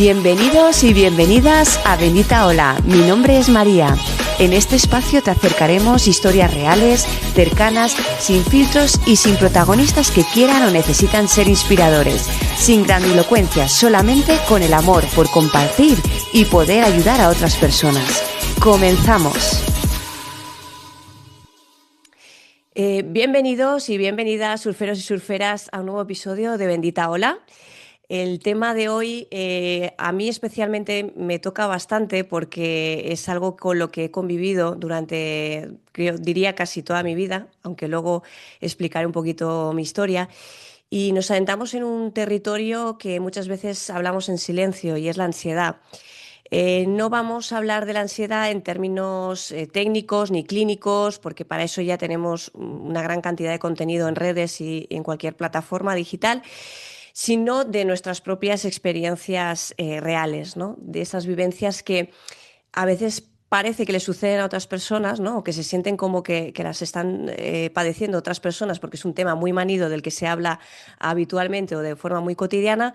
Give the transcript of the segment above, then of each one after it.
Bienvenidos y bienvenidas a Bendita Hola. Mi nombre es María. En este espacio te acercaremos historias reales, cercanas, sin filtros y sin protagonistas que quieran o necesitan ser inspiradores, sin grandilocuencia, solamente con el amor por compartir y poder ayudar a otras personas. ¡Comenzamos! Bienvenidos y bienvenidas, surferos y surferas, a un nuevo episodio de Bendita Hola. El tema de hoy a mí especialmente me toca bastante porque es algo con lo que he convivido durante, yo diría, casi toda mi vida, aunque luego explicaré un poquito mi historia. Y nos adentramos en un territorio que muchas veces hablamos en silencio y es la ansiedad. No vamos a hablar de la ansiedad en términos técnicos ni clínicos, porque para eso ya tenemos una gran cantidad de contenido en redes y en cualquier plataforma digital, sino de nuestras propias experiencias reales, ¿no? De esas vivencias que a veces parece que le suceden a otras personas, ¿no? O que se sienten como que las están padeciendo otras personas, porque es un tema muy manido del que se habla habitualmente o de forma muy cotidiana,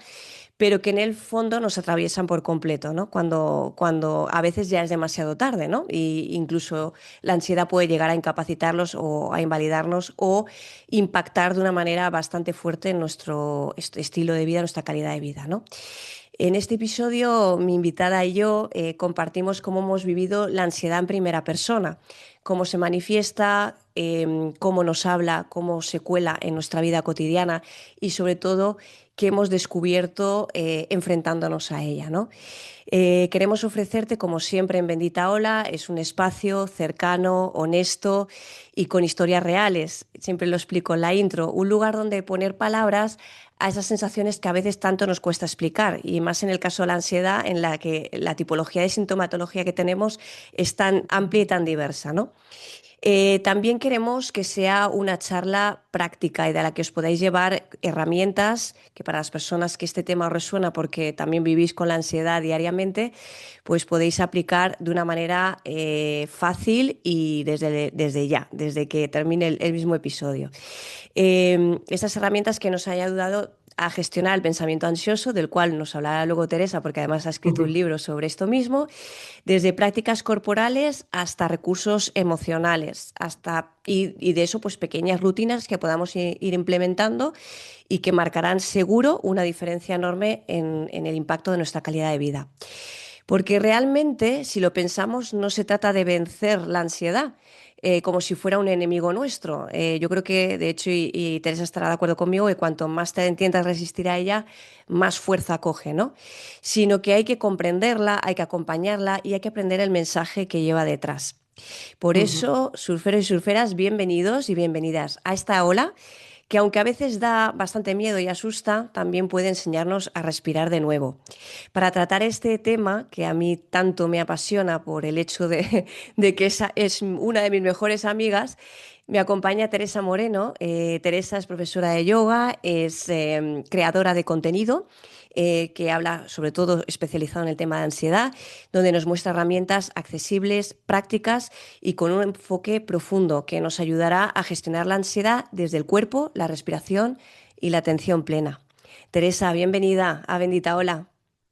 pero que en el fondo nos atraviesan por completo, ¿no? Cuando a veces ya es demasiado tarde, ¿no? Y incluso la ansiedad puede llegar a incapacitarlos o a invalidarnos o impactar de una manera bastante fuerte en nuestro estilo de vida, nuestra calidad de vida, ¿no? En este episodio, mi invitada y yo compartimos cómo hemos vivido la ansiedad en primera persona, cómo se manifiesta, cómo nos habla, cómo se cuela en nuestra vida cotidiana y sobre todo qué hemos descubierto enfrentándonos a ella, ¿no? Queremos ofrecerte, como siempre, en Bendita Hola, es un espacio cercano, honesto y con historias reales. Siempre lo explico en la intro, un lugar donde poner palabras a esas sensaciones que a veces tanto nos cuesta explicar, y más en el caso de la ansiedad, en la que la tipología de sintomatología que tenemos es tan amplia y tan diversa, ¿no? También queremos que sea una charla práctica y de la que os podáis llevar herramientas que para las personas que este tema os resuena porque también vivís con la ansiedad diariamente, pues podéis aplicar de una manera fácil y desde ya, desde que termine el mismo episodio. Esas herramientas que nos han ayudado a gestionar el pensamiento ansioso, del cual nos hablará luego Teresa, porque además ha escrito un libro sobre esto mismo, desde prácticas corporales hasta recursos emocionales, y de eso pues pequeñas rutinas que podamos ir implementando y que marcarán seguro una diferencia enorme en el impacto de nuestra calidad de vida. Porque realmente, si lo pensamos, no se trata de vencer la ansiedad, como si fuera un enemigo nuestro. Yo creo que, de hecho, y Teresa estará de acuerdo conmigo, que cuanto más te intentas resistir a ella, más fuerza coge, ¿no? Sino que hay que comprenderla, hay que acompañarla y hay que aprender el mensaje que lleva detrás. Por eso, surferos y surferas, bienvenidos y bienvenidas a esta ola que, aunque a veces da bastante miedo y asusta, también puede enseñarnos a respirar de nuevo. Para tratar este tema, que a mí tanto me apasiona por el hecho de que esa es una de mis mejores amigas, me acompaña Teresa Moreno. Teresa es profesora de yoga, es creadora de contenido, que habla sobre todo especializado en el tema de ansiedad, donde nos muestra herramientas accesibles, prácticas y con un enfoque profundo que nos ayudará a gestionar la ansiedad desde el cuerpo, la respiración y la atención plena. Teresa, bienvenida a Bendita Hola.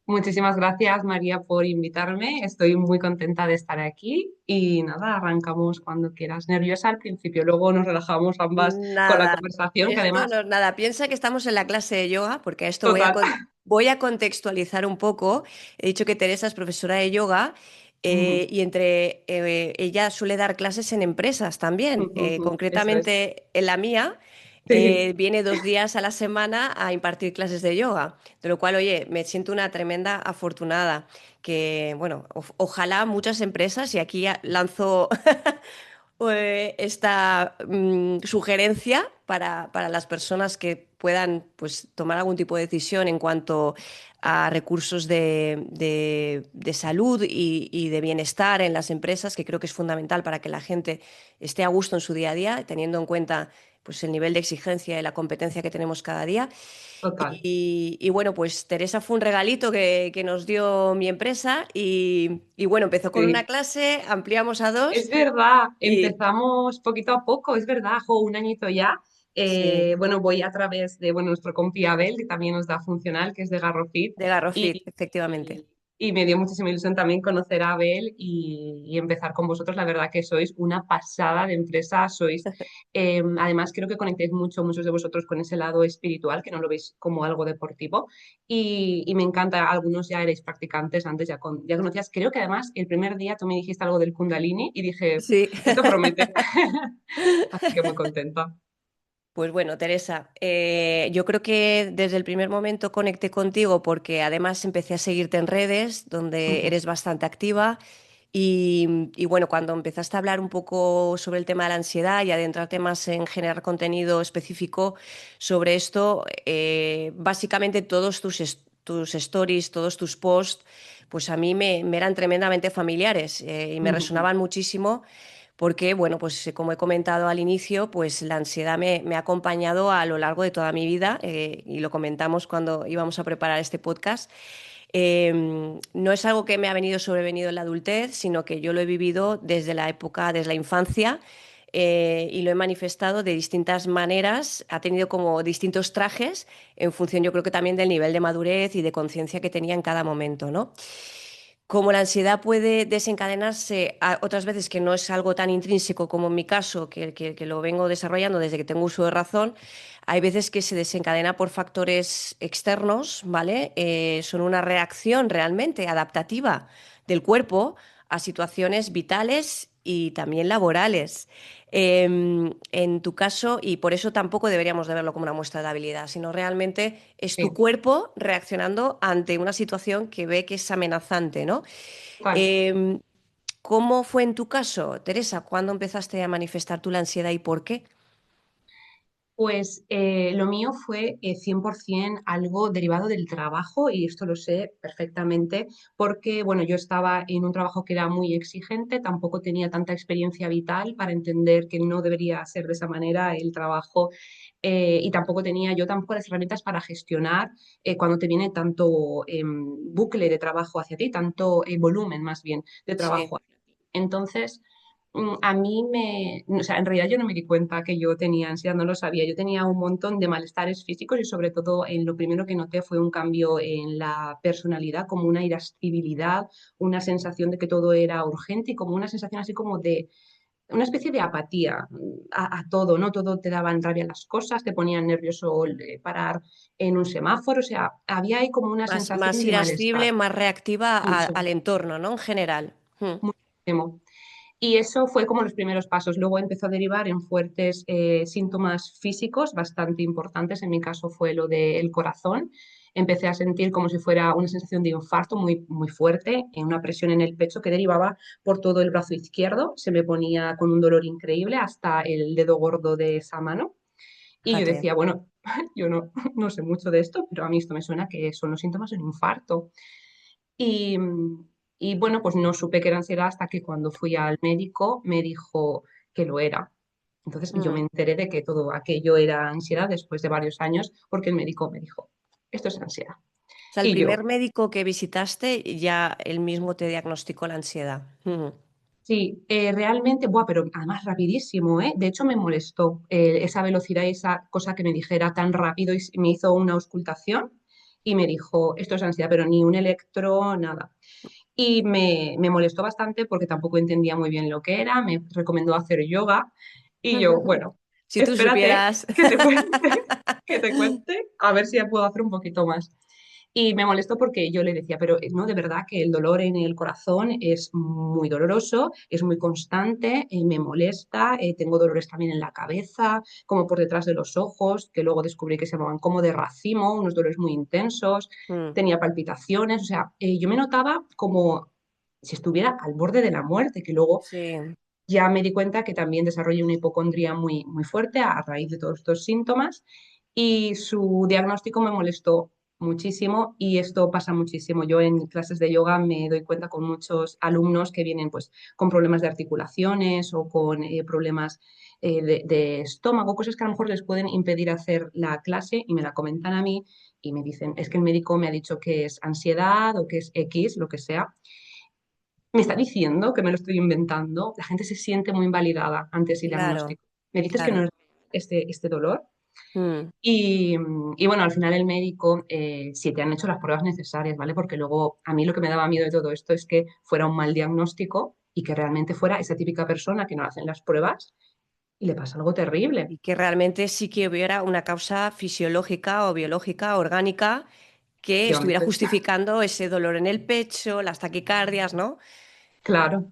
Muchísimas gracias, María, por invitarme. Estoy muy contenta de estar aquí y nada, arrancamos cuando quieras. Nerviosa al principio, luego nos relajamos ambas con la Nada, conversación, que esto además, no es nada. Piensa que estamos en la clase de yoga, porque a esto total. voy a contextualizar un poco. He dicho que Teresa es profesora de yoga y ella suele dar clases en empresas también, Eso es. concretamente en la mía. Sí. Viene 2 días a la semana a impartir clases de yoga, de lo cual, oye, me siento una tremenda afortunada. Que, bueno, ojalá muchas empresas, y aquí lanzo esta sugerencia para las personas que puedan pues, tomar algún tipo de decisión en cuanto a recursos de salud y de bienestar en las empresas, que creo que es fundamental para que la gente esté a gusto en su día a día, teniendo en cuenta pues, el nivel de exigencia y la competencia que tenemos cada día. Total. Y bueno, pues Teresa fue un regalito que nos dio mi empresa y bueno, empezó con una Sí. clase, ampliamos a dos. Es verdad, Y empezamos poquito a poco, es verdad, jo, un añito ya. Sí, Bueno, voy a través de nuestro compi Abel, que también nos da funcional, que es de Garrofit, de Garrofit, y, efectivamente. y me dio muchísima ilusión también conocer a Abel y empezar con vosotros. La verdad que sois una pasada de empresa, además creo que conectáis mucho, muchos de vosotros con ese lado espiritual, que no lo veis como algo deportivo, y me encanta, algunos ya erais practicantes antes, ya conocías, creo que además el primer día tú me dijiste algo del Kundalini y dije, Sí. esto promete, así que muy contenta. Pues bueno, Teresa, yo creo que desde el primer momento conecté contigo porque además empecé a seguirte en redes, donde Ujú. eres bastante activa y bueno, cuando empezaste a hablar un poco sobre el tema de la ansiedad y adentrarte más en generar contenido específico sobre esto, básicamente todos tus stories, todos tus posts, pues a mí me eran tremendamente familiares y me resonaban muchísimo porque, bueno, pues como he comentado al inicio, pues la ansiedad me ha acompañado a lo largo de toda mi vida y lo comentamos cuando íbamos a preparar este podcast. No es algo que me ha venido sobrevenido en la adultez, sino que yo lo he vivido desde la época, desde la infancia. Y lo he manifestado de distintas maneras, ha tenido como distintos trajes en función, yo creo que también del nivel de madurez y de conciencia que tenía en cada momento, ¿no? Como la ansiedad puede desencadenarse otras veces que no es algo tan intrínseco como en mi caso, que lo vengo desarrollando desde que tengo uso de razón, hay veces que se desencadena por factores externos, ¿vale? Son una reacción realmente adaptativa del cuerpo a situaciones vitales y también laborales. En tu caso, y por eso tampoco deberíamos de verlo como una muestra de habilidad, sino realmente es tu Sí, cuerpo reaccionando ante una situación que ve que es amenazante, ¿no? total. Eh, ¿Cómo fue en tu caso, Teresa? ¿Cuándo empezaste a manifestar tú la ansiedad y por qué? Pues lo mío fue 100% algo derivado del trabajo y esto lo sé perfectamente porque, bueno, yo estaba en un trabajo que era muy exigente, tampoco tenía tanta experiencia vital para entender que no debería ser de esa manera el trabajo y tampoco tenía yo tampoco las herramientas para gestionar cuando te viene tanto bucle de trabajo hacia ti, tanto volumen más bien de Sí, trabajo hacia ti. Entonces a mí o sea, en realidad yo no me di cuenta que yo tenía ansiedad, no lo sabía. Yo tenía un montón de malestares físicos y sobre todo en lo primero que noté fue un cambio en la personalidad, como una irascibilidad, una sensación de que todo era urgente y como una sensación así como de una especie de apatía a todo, ¿no? Todo te daban rabia las cosas, te ponían nervioso parar en un semáforo, o sea, había ahí como una más sensación de irascible, malestar, más reactiva mucho, al entorno, ¿no? En general. muchísimo. Y eso fue como los primeros pasos. Luego empezó a derivar en fuertes síntomas físicos bastante importantes. En mi caso fue lo del corazón. Empecé a sentir como si fuera una sensación de infarto muy, muy fuerte, una presión en el pecho que derivaba por todo el brazo izquierdo. Se me ponía con un dolor increíble hasta el dedo gordo de esa mano. Y yo Fíjate. decía, bueno, yo no sé mucho de esto, pero a mí esto me suena que son los síntomas de un infarto. Y, y bueno, pues no supe que era ansiedad hasta que cuando fui al médico me dijo que lo era. Entonces yo me Mm. enteré de que todo aquello era ansiedad después de varios años porque el médico me dijo, esto es ansiedad. O sea, el Y primer yo, médico que visitaste ya él mismo te diagnosticó la ansiedad. sí, realmente, buah, pero además rapidísimo, ¿eh? De hecho me molestó esa velocidad y esa cosa que me dijera tan rápido y me hizo una auscultación y me dijo, esto es ansiedad, pero ni un electro, nada. Y me molestó bastante porque tampoco entendía muy bien lo que era, me recomendó hacer yoga y yo, bueno, Si tú espérate supieras. que te cuente, que te cuente, a ver si ya puedo hacer un poquito más. Y me molestó porque yo le decía, pero no, de verdad que el dolor en el corazón es muy doloroso, es muy constante, me molesta, tengo dolores también en la cabeza, como por detrás de los ojos, que luego descubrí que se llamaban como de racimo, unos dolores muy intensos, Mm. tenía palpitaciones, o sea, yo me notaba como si estuviera al borde de la muerte, que luego Sí, ya me di cuenta que también desarrollé una hipocondría muy, muy fuerte a raíz de todos estos síntomas y su diagnóstico me molestó muchísimo y esto pasa muchísimo. Yo en clases de yoga me doy cuenta con muchos alumnos que vienen pues con problemas de articulaciones o con problemas de estómago, cosas que a lo mejor les pueden impedir hacer la clase y me la comentan a mí y me dicen, es que el médico me ha dicho que es ansiedad o que es X, lo que sea, me está diciendo que me lo estoy inventando, la gente se siente muy invalidada ante ese claro, diagnóstico. Me dices que no claro. es real. este dolor. Mm. Y bueno, al final el médico, sí te han hecho las pruebas necesarias, ¿vale? Porque luego a mí lo que me daba miedo de todo esto es que fuera un mal diagnóstico y que realmente fuera esa típica persona que no le hacen las pruebas y le pasa algo terrible. Y que realmente sí que hubiera una causa fisiológica o biológica, orgánica, que estuviera Efectivamente. justificando ese dolor en el pecho, las taquicardias, ¿no? Claro,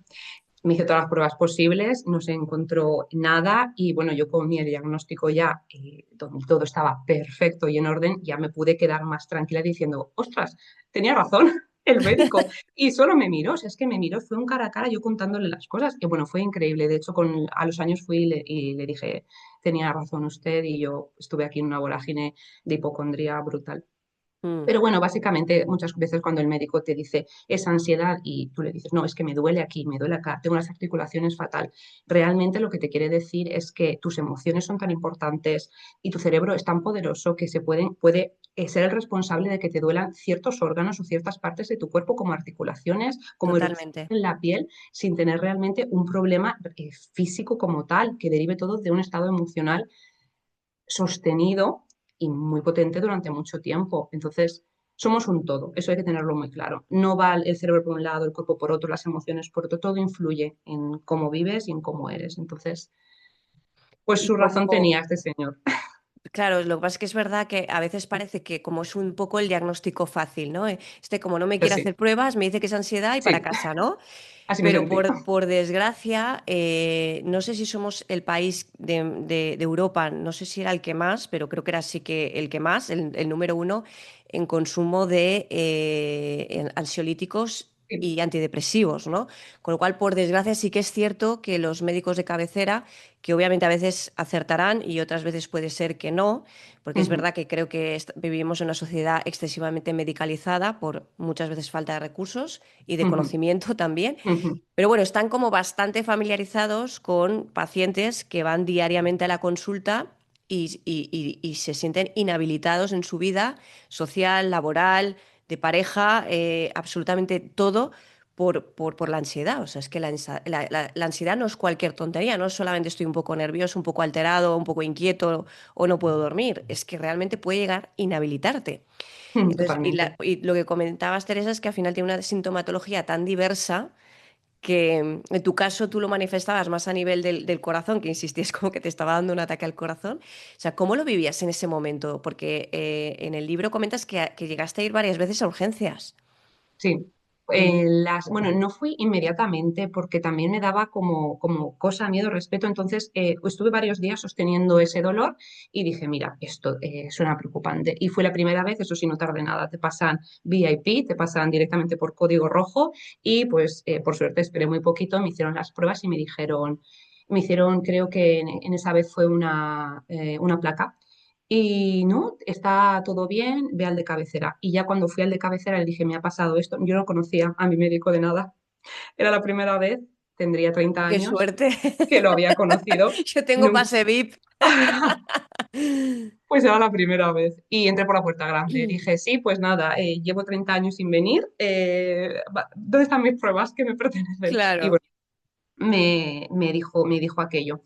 me hice todas las pruebas posibles, no se encontró nada y bueno, yo con mi diagnóstico ya, donde todo estaba perfecto y en orden, ya me pude quedar más tranquila diciendo, ostras, tenía razón el médico y solo me miró, o sea, es que me miró, fue un cara a cara yo contándole las cosas y bueno, fue increíble, de hecho a los años fui y le dije, tenía razón usted y yo estuve aquí en una vorágine de hipocondría brutal. Mm, Pero bueno, básicamente muchas veces cuando el médico te dice es ansiedad y tú le dices, no, es que me duele aquí, me duele acá, tengo las articulaciones fatal, realmente lo que te quiere decir es que tus emociones son tan importantes y tu cerebro es tan poderoso que puede ser el responsable de que te duelan ciertos órganos o ciertas partes de tu cuerpo como articulaciones, como erupciones totalmente. en la piel, sin tener realmente un problema físico como tal, que derive todo de un estado emocional sostenido y muy potente durante mucho tiempo. Entonces, somos un todo, eso hay que tenerlo muy claro. No va el cerebro por un lado, el cuerpo por otro, las emociones por otro, todo influye en cómo vives y en cómo eres. Entonces, pues Y su razón como, tenía este señor. claro, lo que pasa es que es verdad que a veces parece que como es un poco el diagnóstico fácil, ¿no? Como no me Pues quiere sí, hacer pruebas, me dice que es ansiedad y para sí, casa, ¿no? así me Pero sentí. por desgracia, no sé si somos el país de Europa, no sé si era el que más, pero creo que era sí que el que más, el número uno en consumo de ansiolíticos Sí. y antidepresivos, ¿no? Con lo cual, por desgracia, sí que es cierto que los médicos de cabecera, que obviamente a veces acertarán y otras veces puede ser que no, porque es Ujú, verdad que creo que vivimos en una sociedad excesivamente medicalizada por muchas veces falta de recursos y de ujú, conocimiento también. ujú, Pero bueno, están como bastante familiarizados con pacientes que van diariamente a la consulta y se sienten inhabilitados en su vida social, laboral, de pareja, absolutamente todo por la ansiedad. O sea, es que la ansiedad no es cualquier tontería, no es solamente estoy un poco nervioso, un poco alterado, un poco inquieto o no puedo dormir, es que realmente puede llegar a inhabilitarte. Entonces, totalmente. y lo que comentabas, Teresa, es que al final tiene una sintomatología tan diversa que en tu caso tú lo manifestabas más a nivel del corazón, que insistías como que te estaba dando un ataque al corazón. O sea, ¿cómo lo vivías en ese momento? Porque en el libro comentas que llegaste a ir varias veces a urgencias. Sí. Mm. Bueno, no fui inmediatamente porque también me daba como cosa, miedo, respeto. Entonces, estuve varios días sosteniendo ese dolor y dije, mira, esto suena preocupante. Y fue la primera vez, eso sí, no tardé nada. Te pasan VIP, te pasan directamente por código rojo y pues por suerte esperé muy poquito, me hicieron las pruebas y me hicieron, creo que en esa vez fue una placa y no, está todo bien, ve al de cabecera. Y ya cuando fui al de cabecera le dije, me ha pasado esto. Yo no conocía a mi médico de nada. Era la primera vez, tendría 30 ¡Qué años, suerte! que lo había conocido. Yo tengo Nunca. pase VIP. Pues era la primera vez. Y entré por la puerta grande. Dije, sí, pues nada, llevo 30 años sin venir. ¿Dónde están mis pruebas que me pertenecen? Y Claro. bueno, me dijo aquello.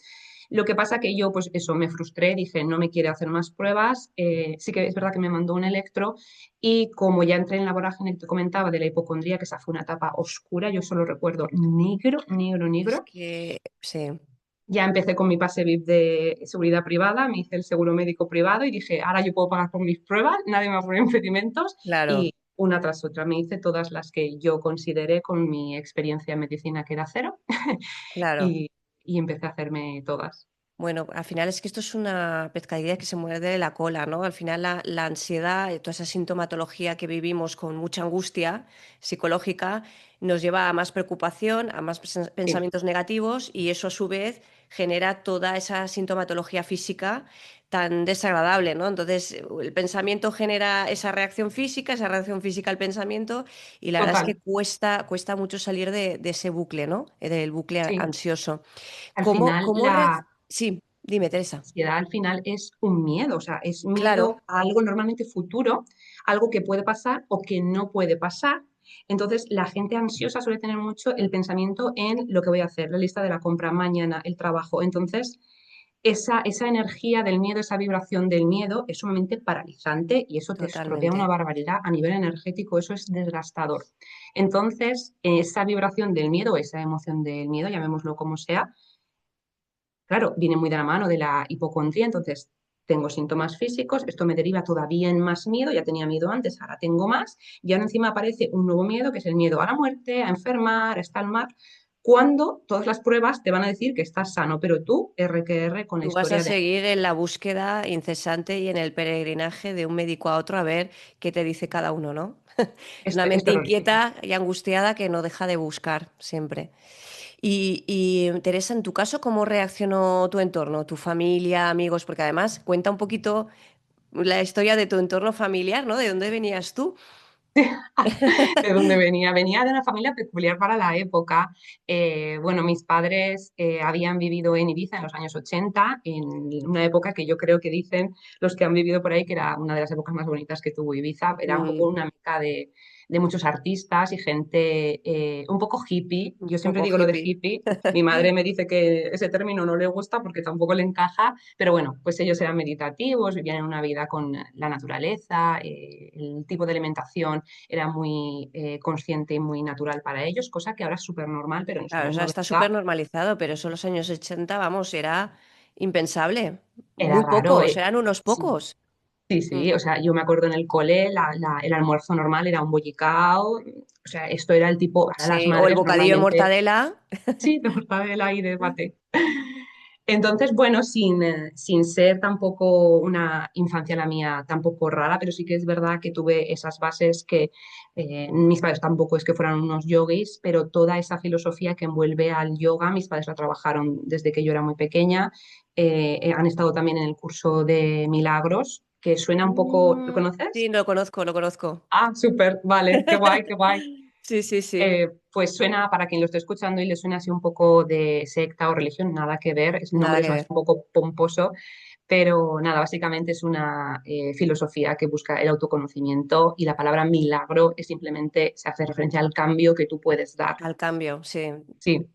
Lo que pasa que yo, pues eso, me frustré, dije, no me quiere hacer más pruebas. Sí que es verdad que me mandó un electro y como ya entré en la vorágine que te comentaba de la hipocondría, que esa fue una etapa oscura, yo solo recuerdo negro, negro, Es negro. que, sí, Ya empecé con mi pase VIP de seguridad privada, me hice el seguro médico privado y dije, ahora yo puedo pagar por mis pruebas, nadie me va a poner impedimentos claro, y una tras otra me hice todas las que yo consideré con mi experiencia en medicina que era cero claro. y empecé a hacerme todas. Bueno, al final es que esto es una pescadilla que se muerde la cola, ¿no? Al final la ansiedad, toda esa sintomatología que vivimos con mucha angustia psicológica, nos lleva a más preocupación, a más Sí, pensamientos negativos y eso a su vez genera toda esa sintomatología física tan desagradable, ¿no? Entonces, el pensamiento genera esa reacción física al pensamiento y la verdad es que total. cuesta mucho salir de ese bucle, ¿no? Del bucle Sí, ansioso. al final Cómo la Sí, dime, Teresa. ansiedad al final es un miedo, o sea, es miedo Claro, a algo normalmente futuro, algo que puede pasar o que no puede pasar. Entonces, la gente ansiosa suele tener mucho el pensamiento en lo que voy a hacer, la lista de la compra mañana, el trabajo. Entonces, esa energía del miedo, esa vibración del miedo es sumamente paralizante y eso te estropea una Totalmente. barbaridad a nivel energético, eso es desgastador. Entonces, esa vibración del miedo, esa emoción del miedo, llamémoslo como sea, claro, viene muy de la mano de la hipocondría, entonces tengo síntomas físicos, esto me deriva todavía en más miedo, ya tenía miedo antes, ahora tengo más, y ahora encima aparece un nuevo miedo, que es el miedo a la muerte, a enfermar, a estar mal, cuando todas las pruebas te van a decir que estás sano, pero tú, R que R, con la Tú vas a historia de... seguir en la búsqueda incesante y en el peregrinaje de un médico a otro a ver qué te dice cada uno, ¿no? Es una Es mente terrorífico. inquieta y angustiada que no deja de buscar siempre. Teresa, en tu caso, ¿cómo reaccionó tu entorno, tu familia, amigos? Porque además cuenta un poquito la historia de tu entorno familiar, ¿no? ¿De dónde venías tú? ¿De dónde venía? Venía de una familia peculiar para la época. Bueno, mis padres habían vivido en Ibiza en los años 80, en una época que yo creo que dicen los que han vivido por ahí que era una de las épocas más bonitas que tuvo Ibiza. Era un poco Mm, una meca de muchos artistas y gente un poco hippie. un Yo siempre poco digo lo de hippie. hippie. Mi madre me dice que ese término no le gusta porque tampoco le encaja, pero bueno, pues ellos eran meditativos, vivían en una vida con la naturaleza, el tipo de alimentación era muy consciente y muy natural para ellos, cosa que ahora es súper normal, pero en su Claro, o sea, está época súper normalizado, pero eso en los años 80, vamos, era impensable. era Muy raro. pocos, eran unos Sí, pocos. sí, Mm. sí, o sea, yo me acuerdo en el cole, el almuerzo normal era un bollicao, o sea, esto era el tipo, ahora las Sí, o el madres bocadillo de normalmente, mortadela. sí, de mortadela y de mate. Entonces, bueno, sin ser tampoco una infancia la mía tampoco rara, pero sí que es verdad que tuve esas bases que mis padres tampoco es que fueran unos yogis, pero toda esa filosofía que envuelve al yoga, mis padres la trabajaron desde que yo era muy pequeña. Han estado también en el curso de milagros, que suena un poco, ¿lo Sí, conoces? lo conozco, lo conozco. Ah, súper, vale, qué guay, qué guay. Sí, sí, sí. Pues suena, para quien lo esté escuchando y le suena así un poco de secta o religión, nada que ver, el Nada nombre que es ver. un poco pomposo, pero nada, básicamente es una filosofía que busca el autoconocimiento y la palabra milagro es simplemente, se hace referencia al cambio que tú puedes dar. Al cambio, sí. Sí.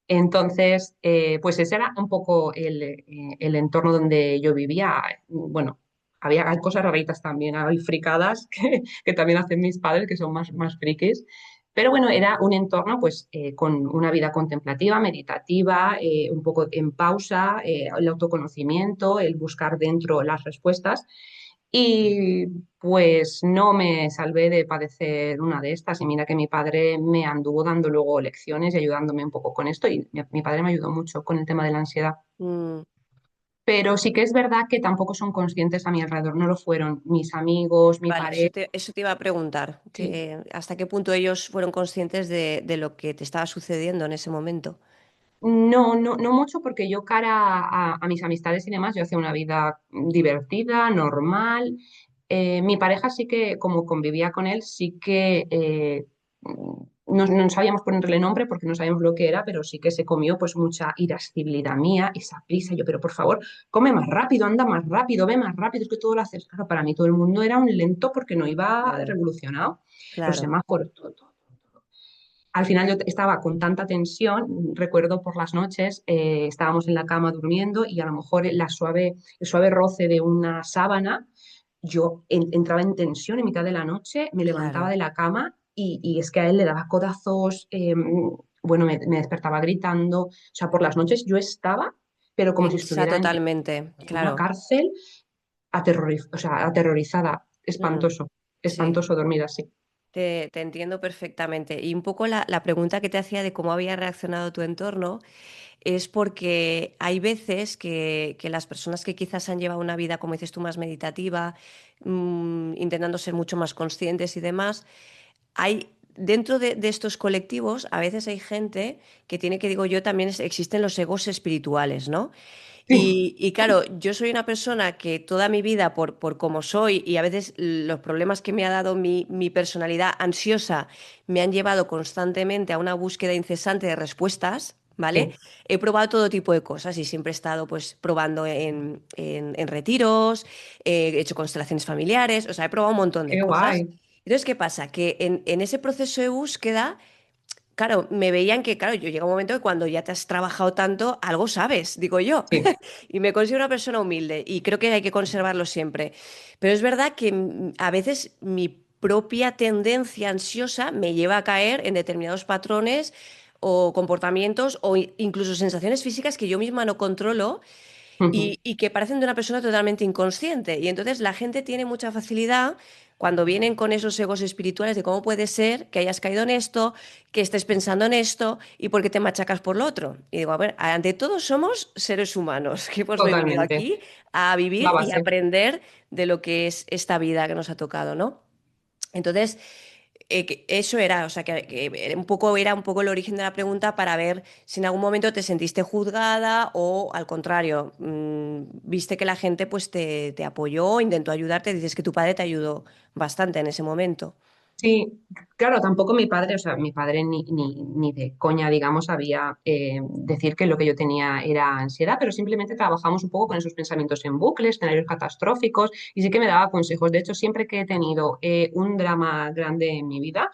Entonces, pues ese era un poco el entorno donde yo vivía. Bueno, hay cosas raritas también, hay fricadas que también hacen mis padres, que son más frikis. Pero bueno, era un entorno pues con una vida contemplativa, meditativa, un poco en pausa, el autoconocimiento, el buscar dentro las respuestas. Y pues no me salvé de padecer una de estas. Y mira que mi padre me anduvo dando luego lecciones y ayudándome un poco con esto. Y mi padre me ayudó mucho con el tema de la ansiedad. Mm, Pero sí que es verdad que tampoco son conscientes a mi alrededor. No lo fueron mis amigos, mi vale, pareja. eso te iba a preguntar, Sí. que hasta qué punto ellos fueron conscientes de lo que te estaba sucediendo en ese momento. No, no, no mucho porque yo cara a mis amistades y demás, yo hacía una vida divertida, normal. Mi pareja sí que, como convivía con él, sí que no sabíamos ponerle nombre porque no sabíamos lo que era, pero sí que se comió pues mucha irascibilidad mía, esa prisa. Yo, pero por favor, come más rápido, anda más rápido, ve más rápido, es que todo lo haces. Claro, para mí todo el mundo era un lento porque no iba Claro, revolucionado. Los claro. semáforos, todo. Al final yo estaba con tanta tensión, recuerdo por las noches, estábamos en la cama durmiendo y a lo mejor el suave roce de una sábana, yo entraba en tensión en mitad de la noche, me levantaba Claro. de la cama y es que a él le daba codazos, bueno, me despertaba gritando, o sea, por las noches yo estaba, pero como si Tensa estuviera totalmente, en una claro. cárcel, o sea, aterrorizada, Mm, espantoso, sí. espantoso dormir así. Te entiendo perfectamente. Y un poco la pregunta que te hacía de cómo había reaccionado tu entorno es porque hay veces que las personas que quizás han llevado una vida, como dices tú, más meditativa, intentando ser mucho más conscientes y demás, hay dentro de estos colectivos, a veces hay gente que tiene que, digo yo, también existen los egos espirituales, ¿no? Sí, Y claro, yo soy una persona que toda mi vida, por cómo soy y a veces los problemas que me ha dado mi personalidad ansiosa, me han llevado constantemente a una búsqueda incesante de respuestas, ¿vale? sí, He probado todo tipo de cosas y siempre he estado pues probando en retiros, he hecho constelaciones familiares, o sea, he probado un montón de qué cosas. guay. Entonces, ¿qué pasa? Que en ese proceso de búsqueda claro, me veían que, claro, yo llega un momento que cuando ya te has trabajado tanto, algo sabes, digo yo. Sí, Y me considero una persona humilde y creo que hay que conservarlo siempre. Pero es verdad que a veces mi propia tendencia ansiosa me lleva a caer en determinados patrones o comportamientos o incluso sensaciones físicas que yo misma no controlo ujú, y que parecen de una persona totalmente inconsciente. Y entonces la gente tiene mucha facilidad cuando vienen con esos egos espirituales de cómo puede ser que hayas caído en esto, que estés pensando en esto y por qué te machacas por lo otro. Y digo, a ver, ante todo somos seres humanos que hemos venido totalmente. aquí a La vivir y a base. aprender de lo que es esta vida que nos ha tocado, ¿no? Entonces, eso era, o sea, que era un poco el origen de la pregunta para ver si en algún momento te sentiste juzgada o al contrario, viste que la gente pues te apoyó, intentó ayudarte, dices que tu padre te ayudó bastante en ese momento. Sí, claro, tampoco mi padre, o sea, mi padre ni de coña, digamos, sabía decir que lo que yo tenía era ansiedad, pero simplemente trabajamos un poco con esos pensamientos en bucle, escenarios catastróficos, y sí que me daba consejos. De hecho, siempre que he tenido un drama grande en mi vida,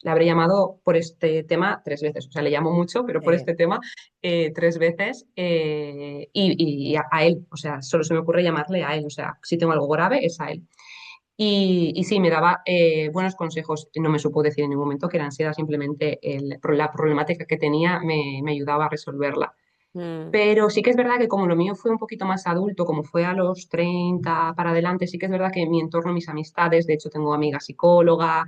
le habré llamado por este tema 3 veces, o sea, le llamo mucho, pero por este tema 3 veces, y a él, o sea, solo se me ocurre llamarle a él, o sea, si tengo algo grave es a él. Y sí, me daba buenos consejos. No me supo decir en ningún momento que era ansiedad, simplemente la problemática que tenía me ayudaba a resolverla. Mm. Pero sí que es verdad que como lo mío fue un poquito más adulto, como fue a los 30 para adelante, sí que es verdad que mi entorno, mis amistades, de hecho tengo amiga psicóloga,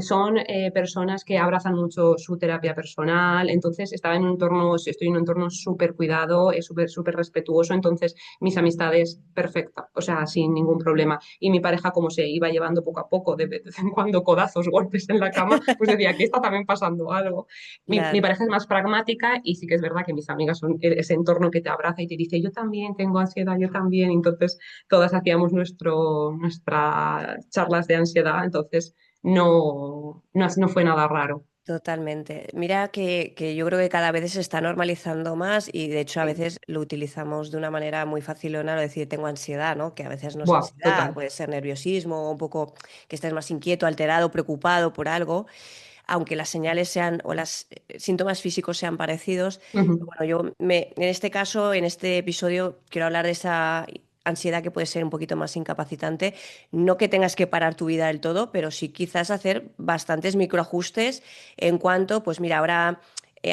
son personas que abrazan mucho su terapia personal, entonces estaba en un entorno, estoy en un entorno súper cuidado, súper respetuoso, entonces mis amistades perfecta, o sea, sin ningún problema. Y mi pareja, como se iba llevando poco a poco, de vez en cuando codazos, golpes en la cama, pues decía, aquí está también pasando algo. Mi Claro. pareja es más pragmática y sí que es verdad que mis amigas son ese entorno que te abraza y te dice, yo también tengo ansiedad, yo también, entonces todas hacíamos nuestras charlas de ansiedad, entonces no fue nada raro. Totalmente. Mira que yo creo que cada vez se está normalizando más y de hecho a Sí. veces lo utilizamos de una manera muy facilona, lo decir tengo ansiedad, ¿no? Que a veces no es Buah, ansiedad, total. puede ser nerviosismo, un poco que estés más inquieto, alterado, preocupado por algo, aunque las señales sean o los síntomas físicos sean parecidos. Ujú. Bueno, en este caso, en este episodio, quiero hablar de esa ansiedad que puede ser un poquito más incapacitante. No que tengas que parar tu vida del todo, pero sí quizás hacer bastantes microajustes en cuanto, pues mira, ahora...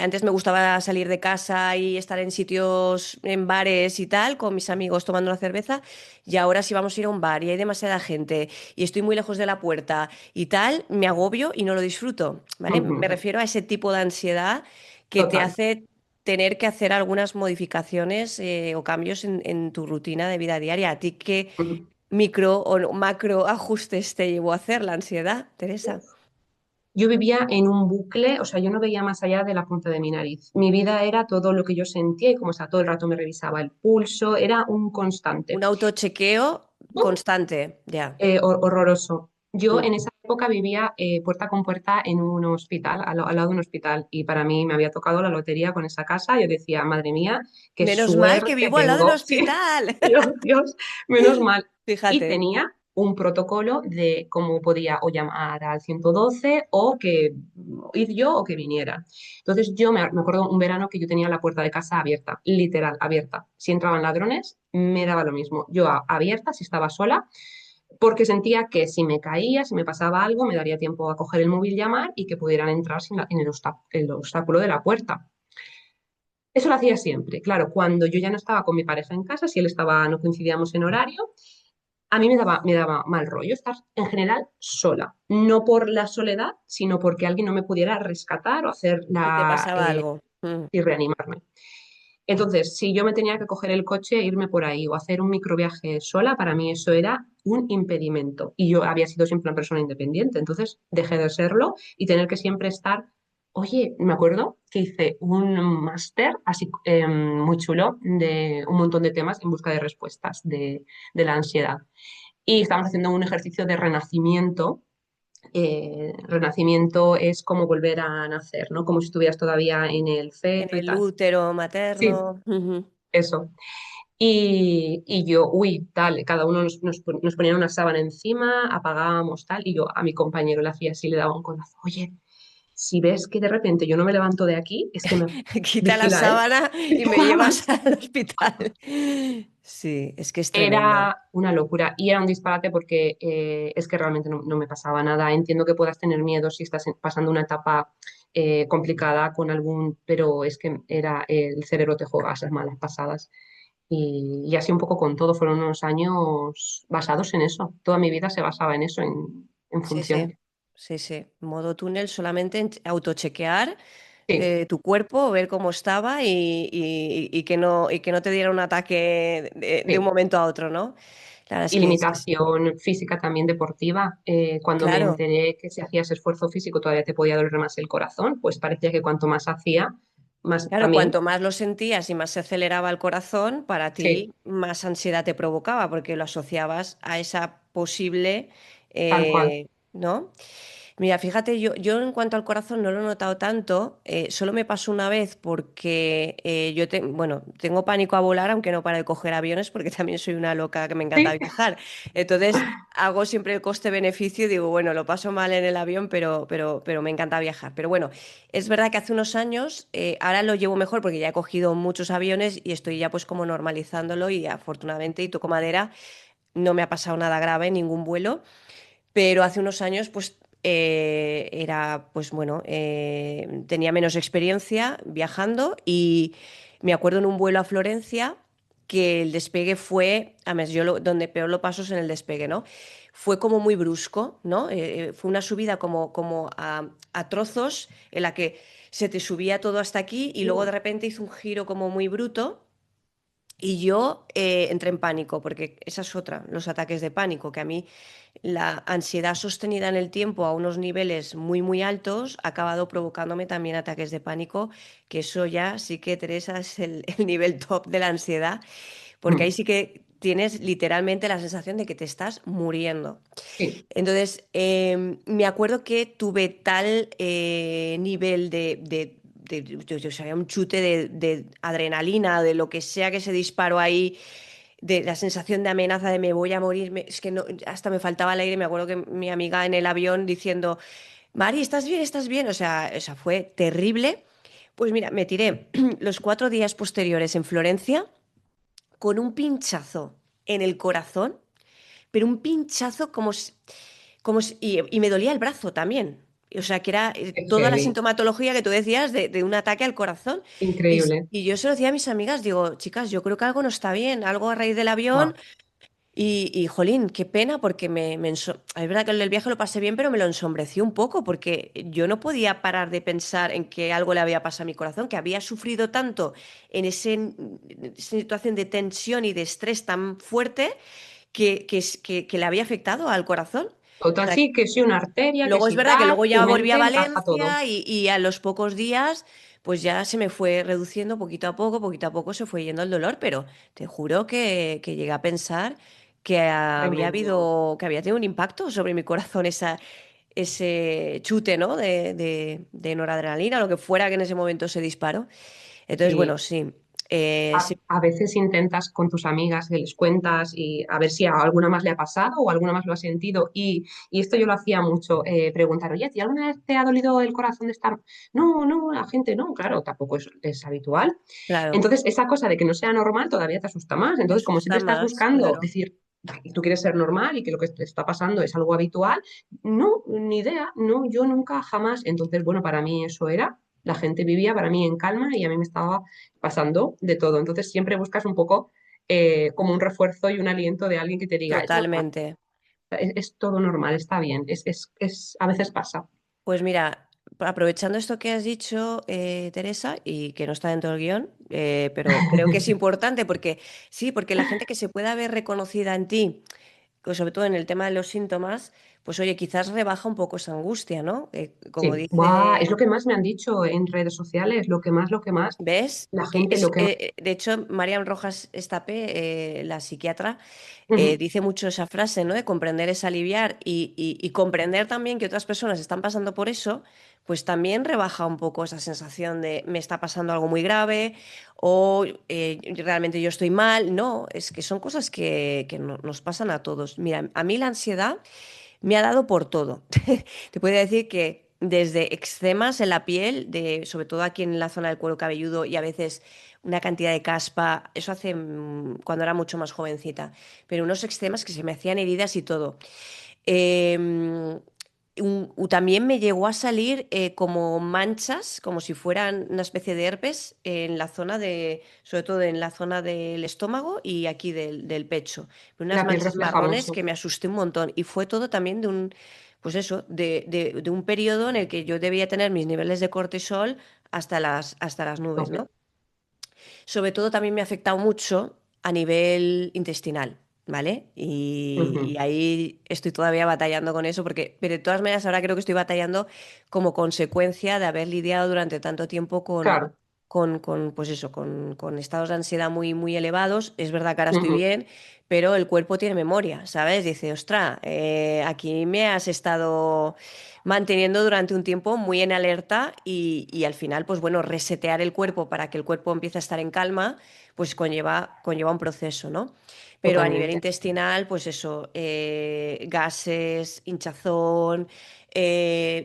antes me gustaba salir de casa y estar en sitios, en bares y tal, con mis amigos tomando una cerveza, y ahora si vamos a ir a un bar y hay demasiada gente y estoy muy lejos de la puerta y tal, me agobio y no lo disfruto, ¿vale? Me Ujú. refiero a ese tipo de ansiedad que te Total. hace tener que hacer algunas modificaciones o cambios en tu rutina de vida diaria. ¿A ti qué Ujú. micro o macro ajustes te llevó a hacer la ansiedad, Teresa? Yo vivía en un bucle, o sea, yo no veía más allá de la punta de mi nariz. Mi vida era todo lo que yo sentía y como está todo el rato me revisaba el pulso, era un Un constante. autochequeo constante, ya. Horroroso. Yo Mm. en esa época vivía puerta con puerta en un hospital, al lado de un hospital, y para mí me había tocado la lotería con esa casa. Yo decía, madre mía, qué Menos mal que suerte vivo al lado de un tengo. Sí, hospital. Dios, Dios, menos mal. Y Fíjate. tenía un protocolo de cómo podía o llamar al 112 o que ir yo o que viniera. Entonces yo me acuerdo un verano que yo tenía la puerta de casa abierta, literal, abierta. Si entraban ladrones, me daba lo mismo. Yo abierta, si estaba sola porque sentía que si me caía, si me pasaba algo, me daría tiempo a coger el móvil, llamar y que pudieran entrar en el obstáculo de la puerta. Eso lo hacía siempre. Claro, cuando yo ya no estaba con mi pareja en casa, si él estaba, no coincidíamos en horario, a mí me daba mal rollo estar en general sola. No por la soledad, sino porque alguien no me pudiera rescatar o hacer Y te pasaba algo. Mm. y reanimarme. Entonces, si yo me tenía que coger el coche e irme por ahí o hacer un microviaje sola, para mí eso era un impedimento. Y yo había sido siempre una persona independiente, entonces dejé de serlo y tener que siempre estar. Oye, me acuerdo que hice un máster así muy chulo de un montón de temas en busca de respuestas de la ansiedad. Y estábamos haciendo un ejercicio de renacimiento. Renacimiento es como volver a nacer, ¿no? Como si estuvieras todavía en el En feto y el tal. útero Sí, materno. Ujú. eso. Y yo, uy, tal, cada uno nos ponía una sábana encima, apagábamos tal, y yo a mi compañero le hacía así, le daba un codazo, oye, si ves que de repente yo no me levanto de aquí, es que me Quita la vigila, ¿eh? sábana y me llevas al hospital. Sí, es que es tremendo. Era una locura y era un disparate porque es que realmente no me pasaba nada. Entiendo que puedas tener miedo si estás pasando una etapa complicada con algún, pero es que era el cerebro te juega esas malas pasadas. Y así un poco con todo, fueron unos años basados en eso. Toda mi vida se basaba en eso, en Sí, función. sí, sí, sí. Modo túnel solamente en autochequear Sí, tu cuerpo, ver cómo estaba y que no te diera un ataque de un sí. momento a otro, ¿no? La verdad es Y que limitación física también deportiva. Cuando me claro, enteré que si hacías esfuerzo físico todavía te podía doler más el corazón, pues parecía que cuanto más hacía, más claro, también. cuanto más lo sentías y más se aceleraba el corazón, para Sí, ti más ansiedad te provocaba, porque lo asociabas a esa posible, tal cual. ¿no? Mira, fíjate, yo en cuanto al corazón no lo he notado tanto, solo me pasó una vez porque bueno, tengo pánico a volar, aunque no para de coger aviones, porque también soy una loca que me encanta Sí. viajar. Entonces hago siempre el coste-beneficio y digo, bueno, lo paso mal en el avión, pero me encanta viajar. Pero bueno, es verdad que hace unos años, ahora lo llevo mejor porque ya he cogido muchos aviones y estoy ya pues como normalizándolo y afortunadamente, y toco madera, no me ha pasado nada grave en ningún vuelo. Pero hace unos años, pues era, pues bueno, tenía menos experiencia viajando y me acuerdo en un vuelo a Florencia que el despegue fue, además donde peor lo paso es en el despegue, ¿no? Fue como muy brusco, ¿no? Fue una subida como a trozos en la que se te subía todo hasta aquí y luego de repente hizo un giro como muy bruto. Y yo entré en pánico, porque esa es otra, los ataques de pánico, que a mí la ansiedad sostenida en el tiempo a unos niveles muy, muy altos ha acabado provocándome también ataques de pánico, que eso ya sí que, Teresa, es el nivel top de la ansiedad, porque ahí Mm, sí que tienes literalmente la sensación de que te estás muriendo. sí, Entonces, me acuerdo que tuve tal nivel yo sabía, un chute de adrenalina, de lo que sea que se disparó ahí, de la sensación de amenaza de me voy a morir, es que no, hasta me faltaba el aire. Me acuerdo que mi amiga en el avión diciendo, Mari, ¿estás bien? ¿Estás bien? O sea, fue terrible. Pues mira, me tiré los 4 días posteriores en Florencia con un pinchazo en el corazón, pero un pinchazo y me dolía el brazo también. O sea, que era qué toda la heavy. sintomatología que tú decías de un ataque al corazón. Increíble. Y yo se lo decía a mis amigas, digo, chicas, yo creo que algo no está bien, algo a raíz del avión. Buah, Jolín, qué pena, porque es verdad que el viaje lo pasé bien, pero me lo ensombreció un poco, porque yo no podía parar de pensar en que algo le había pasado a mi corazón, que había sufrido tanto en esa situación de tensión y de estrés tan fuerte que le había afectado al corazón. total, sí, que sí, una arteria, que Luego es sí verdad que tal, luego tu ya volví a mente encaja todo. Valencia y a los pocos días pues ya se me fue reduciendo poquito a poco se fue yendo el dolor, pero te juro que llegué a pensar que había Tremendo. que había tenido un impacto sobre mi corazón ese chute, ¿no? De noradrenalina, lo que fuera que en ese momento se disparó. Entonces, bueno, Sí. sí, sí, A veces intentas con tus amigas que les cuentas y a ver si a alguna más le ha pasado o alguna más lo ha sentido. Y esto yo lo hacía mucho, preguntar, oye, ¿y alguna vez te ha dolido el corazón de estar? No, no, la gente no, claro, tampoco es habitual. claro, Entonces, esa cosa de que no sea normal todavía te asusta más. te Entonces, como siempre asusta estás más, buscando claro. decir, tú quieres ser normal y que lo que te está pasando es algo habitual, no, ni idea, no, yo nunca, jamás. Entonces, bueno, para mí eso era. La gente vivía para mí en calma y a mí me estaba pasando de todo. Entonces siempre buscas un poco como un refuerzo y un aliento de alguien que te diga, es normal, Totalmente. es todo normal, está bien, a veces pasa. Pues mira, aprovechando esto que has dicho, Teresa, y que no está dentro del guión, pero creo que es importante porque sí, porque la gente que se pueda ver reconocida en ti, pues sobre todo en el tema de los síntomas, pues oye, quizás rebaja un poco esa angustia, ¿no? Como Sí, buah, es dice. lo que más me han dicho en redes sociales, lo que más, ¿Ves? la gente, lo que más... De hecho, Mariam Rojas Estapé, la psiquiatra, Ujú, dice mucho esa frase, ¿no? De comprender es aliviar y comprender también que otras personas están pasando por eso, pues también rebaja un poco esa sensación de me está pasando algo muy grave o realmente yo estoy mal. No, es que son cosas que nos pasan a todos. Mira, a mí la ansiedad me ha dado por todo. Te puedo decir que desde eczemas en la piel, sobre todo aquí en la zona del cuero cabelludo y a veces una cantidad de caspa, eso hace cuando era mucho más jovencita, pero unos eczemas que se me hacían heridas y todo. Em, También me llegó a salir como manchas, como si fueran una especie de herpes en la zona sobre todo en la zona del estómago y aquí del pecho. Unas La piel manchas refleja marrones mucho. que me asusté un montón. Y fue todo también pues eso, de un periodo en el que yo debía tener mis niveles de cortisol hasta las nubes, Tope. ¿no? Sobre todo también me ha afectado mucho a nivel intestinal, ¿vale? Y Ujú. ahí estoy todavía batallando con eso, pero de todas maneras ahora creo que estoy batallando como consecuencia de haber lidiado durante tanto tiempo Claro. pues eso, con estados de ansiedad muy, muy elevados. Es verdad que ahora estoy Ujú. bien, pero el cuerpo tiene memoria, ¿sabes? Dice, ostra, aquí me has estado manteniendo durante un tiempo muy en alerta y al final, pues bueno, resetear el cuerpo para que el cuerpo empiece a estar en calma, pues conlleva un proceso, ¿no? Pero a nivel Totalmente. intestinal, pues eso, gases, hinchazón,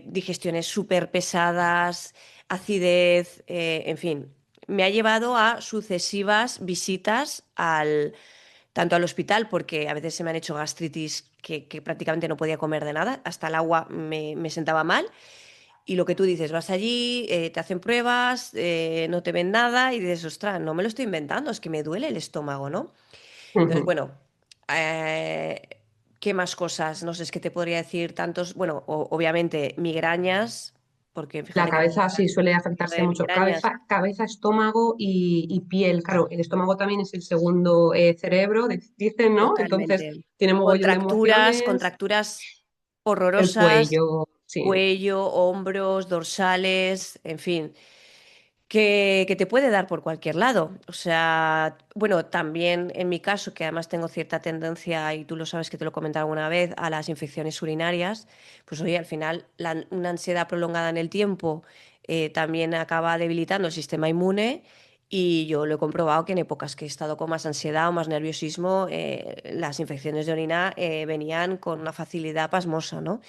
digestiones súper pesadas, acidez, en fin, me ha llevado a sucesivas visitas tanto al hospital, porque a veces se me han hecho gastritis que prácticamente no podía comer de nada, hasta el agua me sentaba mal. Y lo que tú dices, vas allí, te hacen pruebas, no te ven nada y dices, ostras, no me lo estoy inventando, es que me duele el estómago, ¿no? Entonces, Ujú. bueno, eh, ¿qué más cosas? No sé, es que te podría decir tantos, bueno, obviamente migrañas, porque La fíjate que cabeza sí suele afectarse de mucho. migrañas, Cabeza, estómago y piel. Claro, el estómago también es el segundo cerebro, dicen, ¿no? Entonces totalmente. tiene mogollón de emociones. Contracturas El horrorosas, cuello, sí. cuello, hombros, dorsales, en fin, que te puede dar por cualquier lado. O sea, bueno, también en mi caso, que además tengo cierta tendencia, y tú lo sabes que te lo comenté alguna vez, a las infecciones urinarias, pues oye, al final una ansiedad prolongada en el tiempo también acaba debilitando el sistema inmune. Y yo lo he comprobado que en épocas que he estado con más ansiedad o más nerviosismo, las infecciones de orina venían con una facilidad pasmosa, ¿no?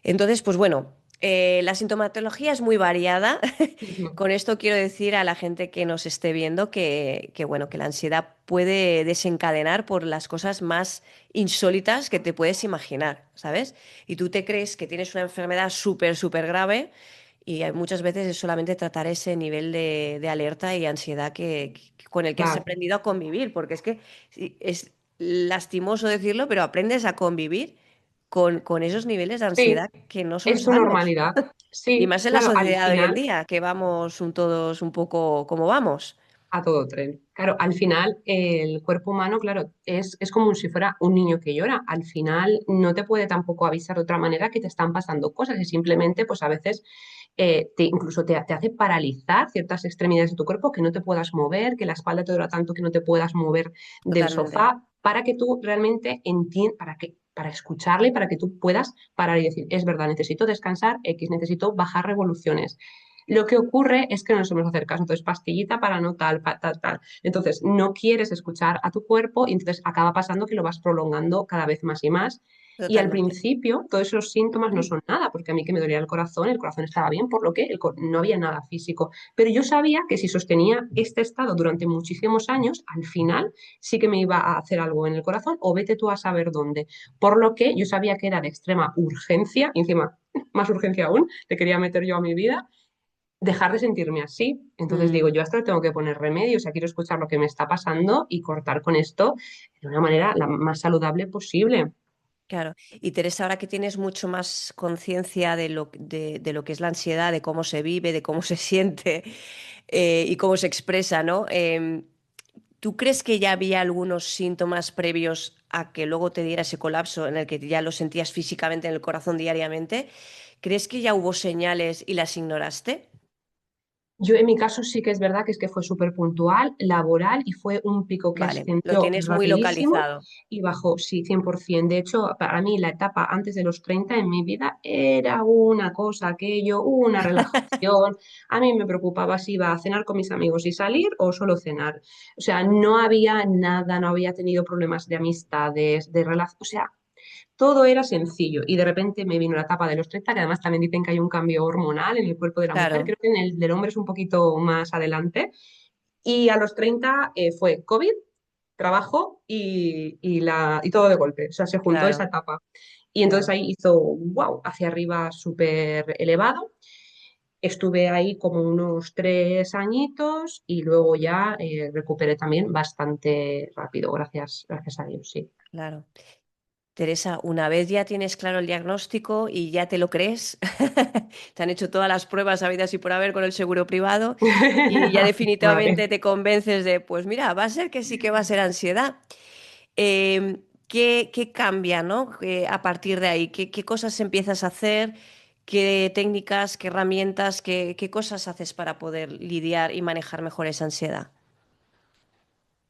Entonces, pues bueno, la sintomatología es muy variada. Ujú. Con esto quiero decir a la gente que nos esté viendo bueno, que la ansiedad puede desencadenar por las cosas más insólitas que te puedes imaginar, ¿sabes? Y tú te crees que tienes una enfermedad súper, súper grave y muchas veces es solamente tratar ese nivel de alerta y ansiedad con el que has Claro. aprendido a convivir, porque es que sí, es lastimoso decirlo, pero aprendes a convivir con esos niveles de Sí, ansiedad que no son es tu sanos. normalidad. Y Sí, más en la claro, al sociedad de hoy en final día, que vamos todos un poco como vamos. a todo tren. Claro, al final el cuerpo humano, claro, es como si fuera un niño que llora. Al final no te puede tampoco avisar de otra manera que te están pasando cosas y simplemente, pues a veces incluso te hace paralizar ciertas extremidades de tu cuerpo, que no te puedas mover, que la espalda te dura tanto que no te puedas mover del Totalmente, sofá, para que tú realmente entiendas, para escucharle y para que tú puedas parar y decir, es verdad, necesito descansar, X, necesito bajar revoluciones. Lo que ocurre es que no nos somos hacer caso, entonces pastillita para no tal, tal, tal. Entonces no quieres escuchar a tu cuerpo y entonces acaba pasando que lo vas prolongando cada vez más y más. Y al totalmente. principio todos esos síntomas no son nada, porque a mí que me dolía el corazón estaba bien, por lo que no había nada físico. Pero yo sabía que si sostenía este estado durante muchísimos años, al final sí que me iba a hacer algo en el corazón o vete tú a saber dónde. Por lo que yo sabía que era de extrema urgencia, y encima más urgencia aún, le quería meter yo a mi vida dejar de sentirme así. Entonces digo, Mm, yo a esto le tengo que poner remedio, o sea, quiero escuchar lo que me está pasando y cortar con esto de una manera la más saludable posible. claro. Y Teresa, ahora que tienes mucho más conciencia de lo que es la ansiedad, de cómo se vive, de cómo se siente y cómo se expresa, ¿no? ¿Tú crees que ya había algunos síntomas previos a que luego te diera ese colapso en el que ya lo sentías físicamente en el corazón diariamente? ¿Crees que ya hubo señales y las ignoraste? Yo en mi caso sí que es verdad que es que fue súper puntual, laboral y fue un pico que Vale, lo ascendió tienes muy rapidísimo localizado. y bajó, sí, 100%. De hecho, para mí la etapa antes de los 30 en mi vida era una cosa, aquello, una relajación. A mí me preocupaba si iba a cenar con mis amigos y salir o solo cenar. O sea, no había nada, no había tenido problemas de amistades, de relación. O sea, todo era sencillo. Y de repente me vino la etapa de los 30, que además también dicen que hay un cambio hormonal en el cuerpo de la mujer. Claro, Creo que en el del hombre es un poquito más adelante. Y a los 30 fue COVID, trabajo y todo de golpe. O sea, se juntó esa claro, etapa. Y entonces claro. ahí hizo, wow, hacia arriba súper elevado. Estuve ahí como unos 3 añitos y luego ya recuperé también bastante rápido, gracias a Dios, sí. Claro. Teresa, una vez ya tienes claro el diagnóstico y ya te lo crees, te han hecho todas las pruebas habidas y por haber con el seguro privado y ya Vale. definitivamente te convences de, pues mira, va a ser que sí que va a ser ansiedad. ¿Qué cambia, ¿no? A partir de ahí, ¿qué cosas empiezas a hacer? ¿Qué técnicas, qué herramientas, qué cosas haces para poder lidiar y manejar mejor esa ansiedad?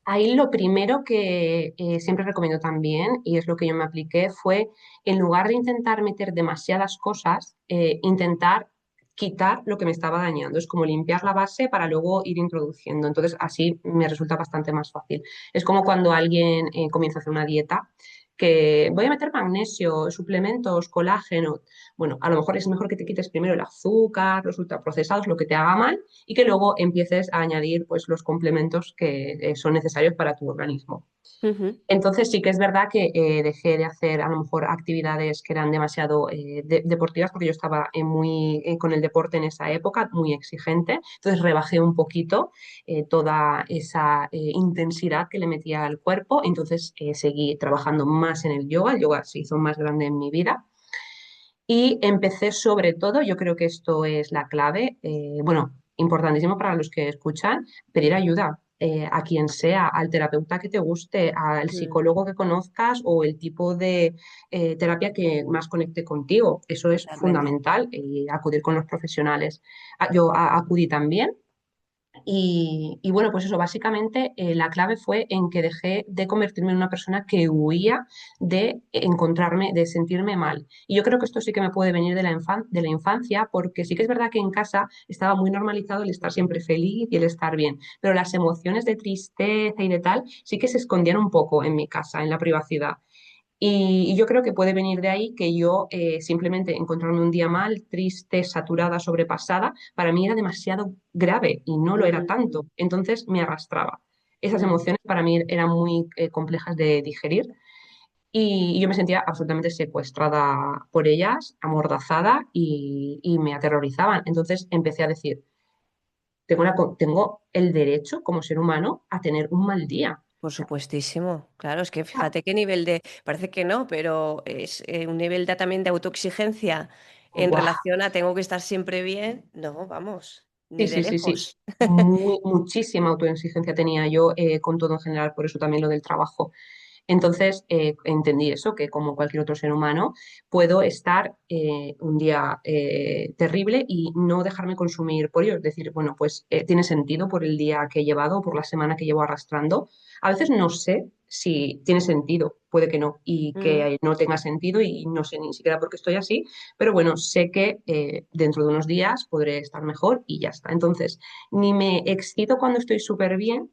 Ahí lo primero que siempre recomiendo también, y es lo que yo me apliqué, fue en lugar de intentar meter demasiadas cosas, intentar quitar lo que me estaba dañando. Es como limpiar la base para luego ir introduciendo. Entonces, así me resulta bastante más fácil. Es como cuando alguien comienza a hacer una dieta, que voy a meter magnesio, suplementos, colágeno. Bueno, a lo mejor es mejor que te quites primero el azúcar, los ultraprocesados, lo que te haga mal y que luego empieces a añadir pues, los complementos que son necesarios para tu organismo. Ujú. Entonces sí que es verdad que dejé de hacer a lo mejor actividades que eran demasiado deportivas porque yo estaba con el deporte en esa época, muy exigente. Entonces rebajé un poquito toda esa intensidad que le metía al cuerpo. Entonces seguí trabajando más en el yoga. El yoga se hizo más grande en mi vida. Y empecé sobre todo, yo creo que esto es la clave, bueno, importantísimo para los que escuchan, pedir ayuda a quien sea, al terapeuta que te guste, al Mm, psicólogo que conozcas o el tipo de terapia que más conecte contigo. Eso es totalmente. fundamental, acudir con los profesionales. Yo acudí también y bueno, pues eso, básicamente la clave fue en que dejé de convertirme en una persona que huía de encontrarme, de sentirme mal. Y yo creo que esto sí que me puede venir de la infancia, porque sí que es verdad que en casa estaba muy normalizado el estar siempre feliz y el estar bien, pero las emociones de tristeza y de tal sí que se escondían un poco en mi casa, en la privacidad. Y yo creo que puede venir de ahí que yo simplemente encontrarme un día mal, triste, saturada, sobrepasada, para mí era demasiado grave y no lo era Ujú, tanto. Entonces me arrastraba. Esas ujú. emociones para mí eran muy complejas de digerir y yo me sentía absolutamente secuestrada por ellas, amordazada y me aterrorizaban. Entonces empecé a decir, tengo el derecho como ser humano a tener un mal día. Por O sea, supuestísimo. Claro, es que fíjate qué nivel de, parece que no, pero es un nivel también de autoexigencia en ¡buah! relación a tengo que estar siempre bien. No, vamos, Sí, ni de sí, sí, sí. lejos. Muchísima autoexigencia tenía yo con todo en general, por eso también lo del trabajo. Entonces entendí eso, que como cualquier otro ser humano, puedo estar un día terrible y no dejarme consumir por ello. Es decir, bueno, pues tiene sentido por el día que he llevado, por la semana que llevo arrastrando. A veces no sé si tiene sentido, puede que no, y Mm, que no tenga sentido y no sé ni siquiera por qué estoy así, pero bueno, sé que dentro de unos días podré estar mejor y ya está. Entonces, ni me excito cuando estoy súper bien,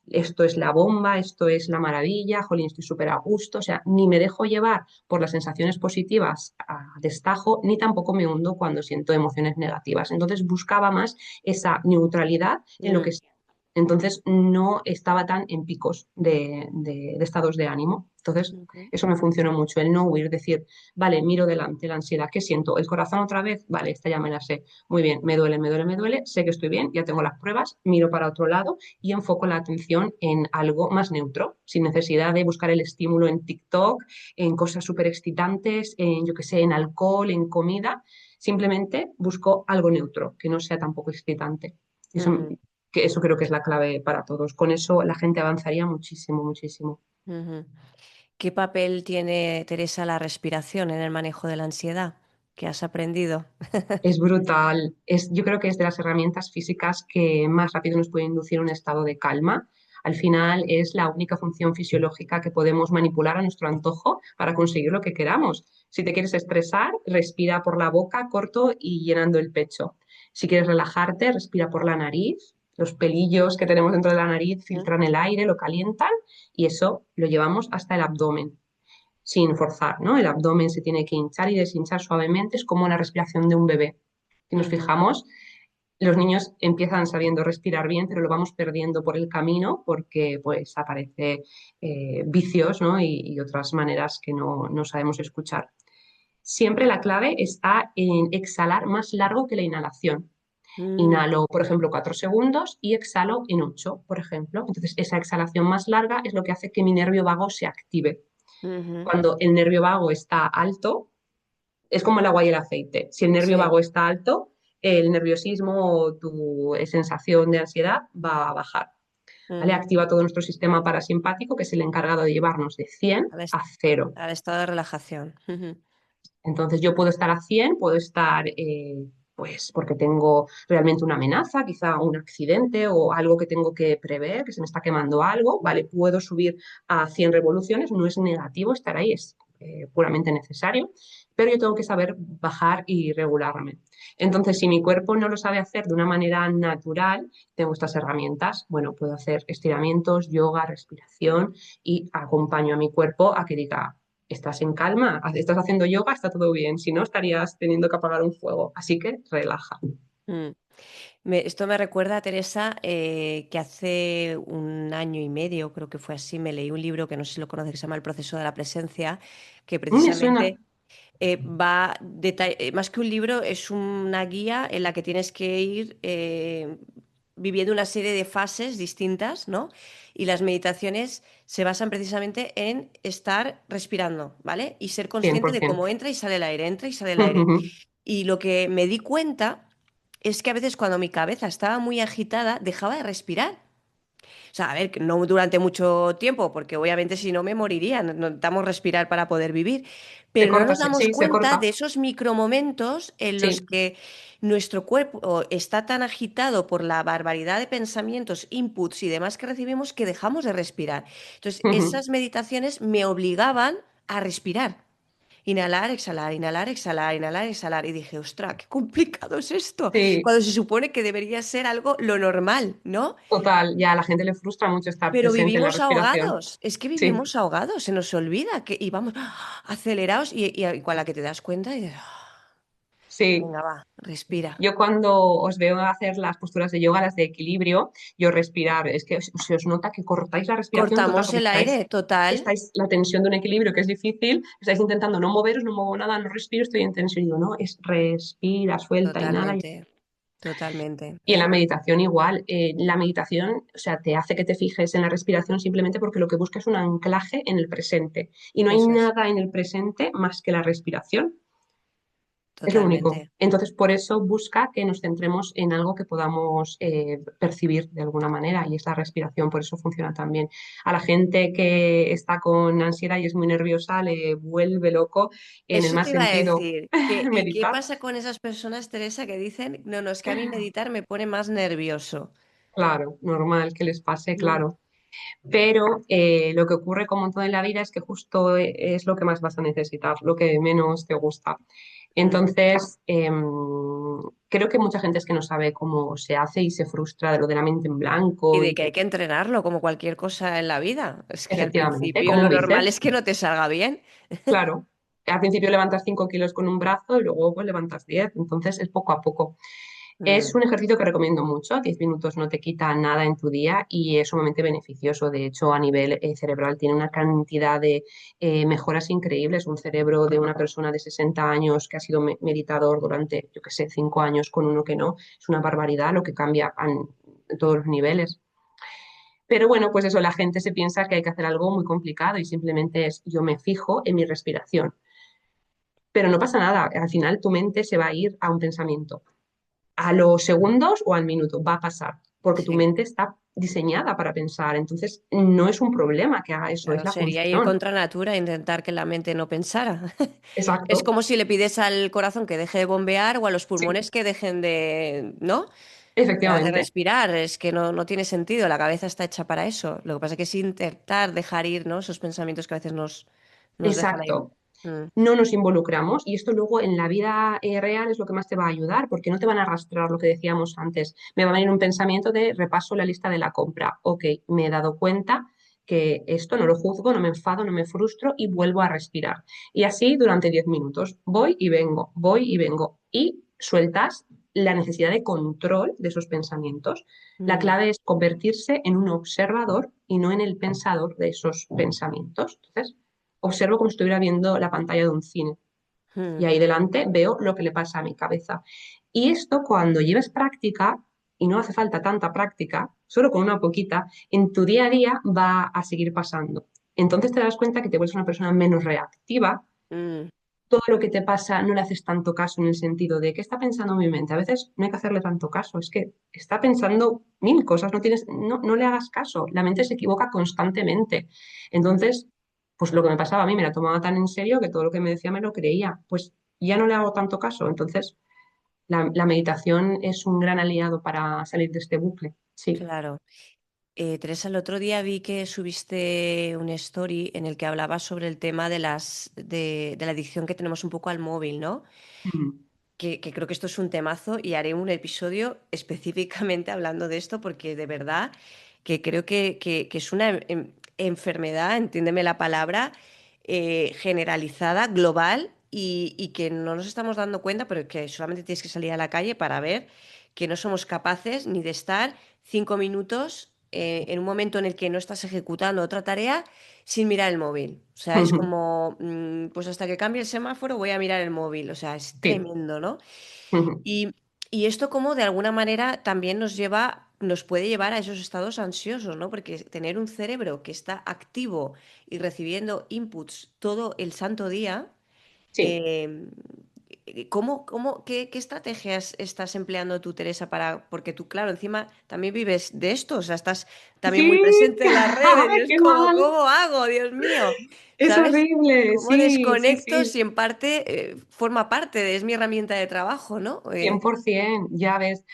esto es la bomba, esto es la maravilla, jolín, estoy súper a gusto, o sea, ni me dejo llevar por las sensaciones positivas a destajo, ni tampoco me hundo cuando siento emociones negativas. Entonces buscaba más esa neutralidad en lo mm, que entonces no estaba tan en picos de estados de ánimo. Entonces ujú, eso me funcionó mucho, el no huir, decir, vale, miro delante la ansiedad, ¿qué siento? ¿El corazón otra vez? Vale, esta ya me la sé. Muy bien, me duele, me duele, me duele, sé que estoy bien, ya tengo las pruebas, miro para otro lado y enfoco la atención en algo más neutro, sin necesidad de buscar el estímulo en TikTok, en cosas súper excitantes, en, yo qué sé, en alcohol, en comida. Simplemente busco algo neutro, que no sea tampoco excitante. Eso ujú, que eso creo que es la clave para todos. Con eso la gente avanzaría muchísimo, muchísimo. ujú. ¿Qué papel tiene, Teresa, la respiración en el manejo de la ansiedad? ¿Qué has aprendido? Es brutal. Yo creo que es de las herramientas físicas que más rápido nos puede inducir a un estado de calma. Al final es la única función fisiológica que podemos manipular a nuestro antojo para conseguir lo que queramos. Si te quieres estresar, respira por la boca corto y llenando el pecho. Si quieres relajarte, respira por la nariz. Los pelillos que tenemos dentro de la nariz ¿Mm? filtran el aire, lo calientan y eso lo llevamos hasta el abdomen. sin forzar, ¿no? El abdomen se tiene que hinchar y deshinchar suavemente, es como la respiración de un bebé. Si nos Ujú. fijamos, los niños empiezan sabiendo respirar bien, pero lo vamos perdiendo por el camino porque pues aparece vicios, ¿no? y otras maneras que no sabemos escuchar. Siempre la clave está en exhalar más largo que la inhalación. Mm, Inhalo, por ejemplo, 4 segundos y exhalo en 8, por ejemplo. Entonces, esa exhalación más larga es lo que hace que mi nervio vago se active. ujú. Cuando el nervio vago está alto, es como el agua y el aceite. Si el nervio Sí. vago está alto, el nerviosismo o tu sensación de ansiedad va a bajar. ¿Vale? Ujú. Activa todo nuestro sistema parasimpático, que es el encargado de llevarnos de 100 Al, a 0. al estado de relajación. Ujú. Entonces yo puedo estar a 100, puedo estar pues porque tengo realmente una amenaza, quizá un accidente o algo que tengo que prever, que se me está quemando algo, ¿vale? Puedo subir a 100 revoluciones, no es negativo estar ahí, es puramente necesario, pero yo tengo que saber bajar y regularme. Entonces, si mi cuerpo no lo sabe hacer de una manera natural, tengo estas herramientas, bueno, puedo hacer estiramientos, yoga, respiración y acompaño a mi cuerpo a que diga, estás en calma, estás haciendo yoga, está todo bien, si no estarías teniendo que apagar un fuego, así que relaja. Mm. Esto me recuerda a Teresa, que hace un año y medio, creo que fue así, me leí un libro que no sé si lo conoces, que se llama El proceso de la presencia, que Me suena, precisamente más que un libro, es una guía en la que tienes que ir viviendo una serie de fases distintas, ¿no? Y las meditaciones se basan precisamente en estar respirando, ¿vale? Y ser consciente de 100%. cómo entra y sale el aire, entra y sale el aire. Y lo que me di cuenta es que a veces cuando mi cabeza estaba muy agitada, dejaba de respirar. O sea, a ver, que no durante mucho tiempo, porque obviamente si no me moriría, necesitamos respirar para poder vivir, Se pero no corta, nos damos sí, se cuenta de corta. esos micromomentos en los Sí. que nuestro cuerpo está tan agitado por la barbaridad de pensamientos, inputs y demás que recibimos que dejamos de respirar. Entonces, esas meditaciones me obligaban a respirar. Inhalar, exhalar, inhalar, exhalar, inhalar, exhalar. Y dije, ostras, qué complicado es esto. Sí, Cuando se supone que debería ser algo lo normal, ¿no? total, ya a la gente le frustra mucho estar Pero presente en la vivimos respiración. ahogados, es que Sí, vivimos ahogados, se nos olvida que y vamos acelerados y con la que te das cuenta y dices, sí. venga, va, respira. Yo cuando os veo hacer las posturas de yoga, las de equilibrio, yo respirar, es que se os nota que cortáis la respiración total Cortamos porque el estáis, aire total, estáis la tensión de un equilibrio que es difícil, estáis intentando no moveros, no muevo nada, no respiro, estoy en tensión. Y digo, no, es respira, suelta, inhala. totalmente, totalmente. Y en la meditación igual, la meditación, o sea, te hace que te fijes en la respiración simplemente porque lo que busca es un anclaje en el presente. Y no hay Eso es, nada en el presente más que la respiración. Es lo único. totalmente. Entonces, por eso busca que nos centremos en algo que podamos percibir de alguna manera y es la respiración, por eso funciona tan bien. A la gente que está con ansiedad y es muy nerviosa le vuelve loco en el Eso mal te iba a sentido decir. ¿Y qué meditar. pasa con esas personas, Teresa, que dicen, no, no, es que a mí meditar me pone más nervioso? Claro, normal que les pase, Mm, claro. Pero lo que ocurre como todo en la vida es que justo es lo que más vas a necesitar, lo que menos te gusta. mm. Entonces, creo que mucha gente es que no sabe cómo se hace y se frustra de lo de la mente en Y blanco de y que hay que que entrenarlo como cualquier cosa en la vida. Es que al efectivamente, principio como un lo normal bíceps, es que no te salga bien. claro. Al principio levantas 5 kilos con un brazo y luego pues levantas 10, entonces es poco a poco. Es Mm, un ejercicio que recomiendo mucho, 10 minutos no te quita nada en tu día y es sumamente beneficioso. De hecho, a nivel cerebral tiene una cantidad de mejoras increíbles. Un cerebro de una persona de 60 años que ha sido meditador durante, yo qué sé, 5 años con uno que no, es una barbaridad lo que cambia en todos los niveles. Pero bueno, pues eso, la gente se piensa que hay que hacer algo muy complicado y simplemente es yo me fijo en mi respiración. Pero no pasa nada, al final tu mente se va a ir a un pensamiento a los segundos o al minuto, va a pasar, porque tu sí, mente está diseñada para pensar. Entonces, no es un problema que haga eso, es claro, la sería ir función. contra natura e intentar que la mente no pensara. Es Exacto. como si le pides al corazón que deje de bombear o a los Sí, pulmones que dejen de, ¿no? De efectivamente. respirar. Es que no, no tiene sentido. La cabeza está hecha para eso. Lo que pasa es que es intentar dejar ir, ¿no? Esos pensamientos que a veces nos dejan ahí. Exacto. Mm, No nos involucramos y esto luego en la vida real es lo que más te va a ayudar, porque no te van a arrastrar lo que decíamos antes. Me va a venir un pensamiento de repaso la lista de la compra. Ok, me he dado cuenta que esto no lo juzgo, no me enfado, no me frustro y vuelvo a respirar. Y así durante 10 minutos. Voy y vengo, voy y vengo. Y sueltas la necesidad de control de esos pensamientos. La Mm, clave es convertirse en un observador y no en el pensador de esos pensamientos. Entonces, observo como si estuviera viendo la pantalla de un cine y mm. ahí delante veo lo que le pasa a mi cabeza. Y esto cuando lleves práctica, y no hace falta tanta práctica, solo con una poquita, en tu día a día va a seguir pasando. Entonces te das cuenta que te vuelves una persona menos reactiva. Mm. Todo lo que te pasa no le haces tanto caso en el sentido de qué está pensando mi mente. A veces no hay que hacerle tanto caso, es que está pensando mil cosas, no le hagas caso. La mente se equivoca constantemente. Entonces, pues lo que me pasaba a mí me la tomaba tan en serio que todo lo que me decía me lo creía. Pues ya no le hago tanto caso. Entonces, la meditación es un gran aliado para salir de este bucle. Sí. Claro. Teresa, el otro día vi que subiste un story en el que hablabas sobre el tema de la adicción que tenemos un poco al móvil, ¿no? Mm. Que creo que esto es un temazo y haré un episodio específicamente hablando de esto porque de verdad que creo que es una enfermedad, entiéndeme la palabra, generalizada, global y que no nos estamos dando cuenta, pero que solamente tienes que salir a la calle para ver que no somos capaces ni de estar 5 minutos en un momento en el que no estás ejecutando otra tarea sin mirar el móvil. O sea, es como, pues hasta que cambie el semáforo voy a mirar el móvil. O sea, es Sí. tremendo, ¿no? Y, y esto como de alguna manera también nos lleva, nos puede llevar a esos estados ansiosos, ¿no? Porque tener un cerebro que está activo y recibiendo inputs todo el santo día, Sí. eh, qué estrategias estás empleando tú, Teresa, para, porque tú, claro, encima también vives de esto, o sea, estás también muy Sí, presente en las redes y es qué como, mal. ¿cómo hago, Dios mío? Es ¿Sabes? horrible. ¿Cómo Sí, sí, desconecto sí. si en parte forma parte de, es mi herramienta de trabajo, ¿no? 100%, ya ves.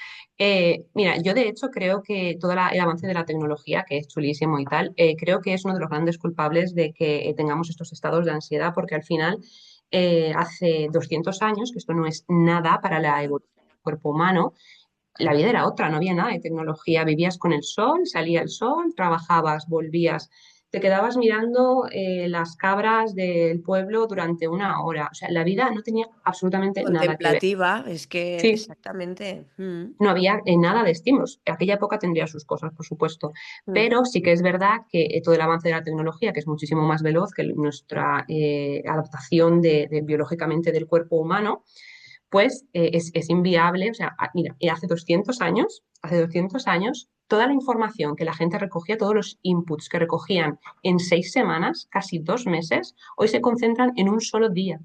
Mira, yo de hecho creo que todo el avance de la tecnología, que es chulísimo y tal, creo que es uno de los grandes culpables de que tengamos estos estados de ansiedad, porque al final, hace 200 años, que esto no es nada para la Nada. evolución del cuerpo humano, la vida era otra, no había nada de tecnología. Vivías con el sol, salía el sol, trabajabas, volvías. Te quedabas mirando las cabras del pueblo durante una hora. O sea, la vida no tenía absolutamente nada que ver. Contemplativa, es que Sí, exactamente. no había nada de estímulos. Aquella época tendría sus cosas, por supuesto, Mm. pero sí que es verdad que todo el avance de la tecnología, que es muchísimo más veloz que nuestra adaptación biológicamente del cuerpo humano, pues es inviable. O sea, mira, y hace 200 años, toda la información que la gente recogía, todos los inputs que recogían en 6 semanas, casi 2 meses, hoy se concentran en un solo día.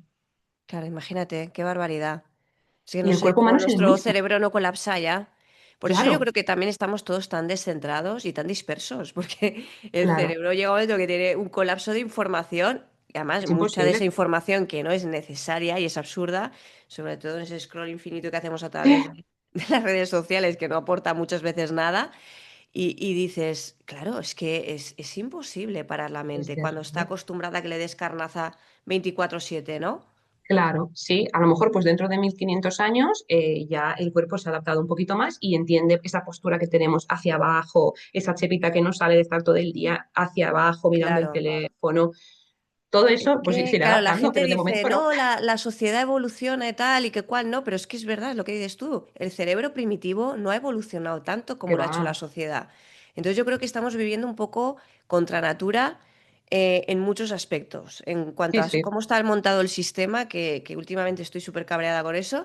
Claro, imagínate, qué barbaridad. Es que Y no el sé cuerpo humano cómo es el nuestro mismo. cerebro no colapsa ya. Por eso yo Claro, creo que también estamos todos tan descentrados y tan dispersos, porque el claro. cerebro llega a un momento que tiene un colapso de información, y además Es mucha de esa imposible. información que no es necesaria y es absurda, sobre todo en ese scroll infinito que hacemos a través de las redes sociales, que no aporta muchas veces nada, y dices, claro, es que es imposible parar la Es mente cuando está terrible. acostumbrada a que le des carnaza 24/7, ¿no? Claro, sí, a lo mejor pues dentro de 1500 años ya el cuerpo se ha adaptado un poquito más y entiende esa postura que tenemos hacia abajo, esa chepita que no sale de estar todo el día hacia abajo mirando el Claro. teléfono, todo Es eso pues se que, irá claro, la adaptando, gente pero de dice, momento no. no, la sociedad evoluciona y tal, y que cual no, pero es que es verdad, es lo que dices tú. El cerebro primitivo no ha evolucionado tanto Que como lo ha va. hecho la sociedad. Entonces yo creo que estamos viviendo un poco contra natura en muchos aspectos. En cuanto Sí, a sí, cómo está montado el sistema, que últimamente estoy súper cabreada con eso,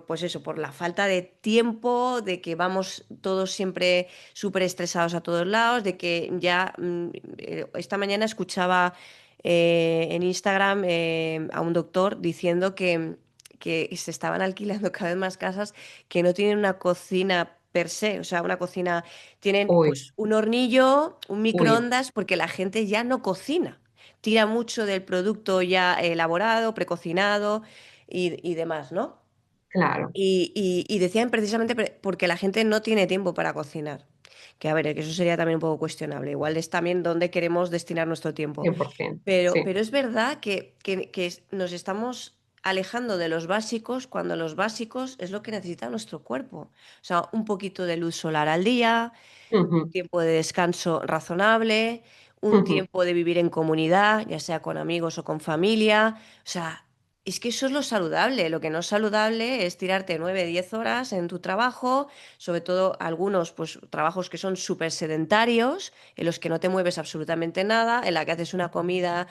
pues eso, por la falta de tiempo, de que vamos todos siempre súper estresados a todos lados, de que ya esta mañana escuchaba en Instagram a un doctor diciendo que se estaban alquilando cada vez más casas que no tienen una cocina per se, o sea, una cocina, tienen uy, pues un hornillo, un uy, microondas, porque la gente ya no cocina, tira mucho del producto ya elaborado, precocinado y demás, ¿no? claro, Y decían precisamente porque la gente no tiene tiempo para cocinar. Que a ver, que eso sería también un poco cuestionable. Igual es también dónde queremos destinar nuestro tiempo. 100%, Pero, sí, pero es verdad que nos estamos alejando de los básicos cuando los básicos es lo que necesita nuestro cuerpo. O sea, un poquito de luz solar al día, un Ujú, tiempo de descanso razonable, un ujú. tiempo de vivir en comunidad, ya sea con amigos o con familia. O sea, es que eso es lo saludable. Lo que no es saludable es tirarte 9, 10 horas en tu trabajo, sobre todo algunos pues trabajos que son súper sedentarios, en los que no te mueves absolutamente nada, en la que haces una comida,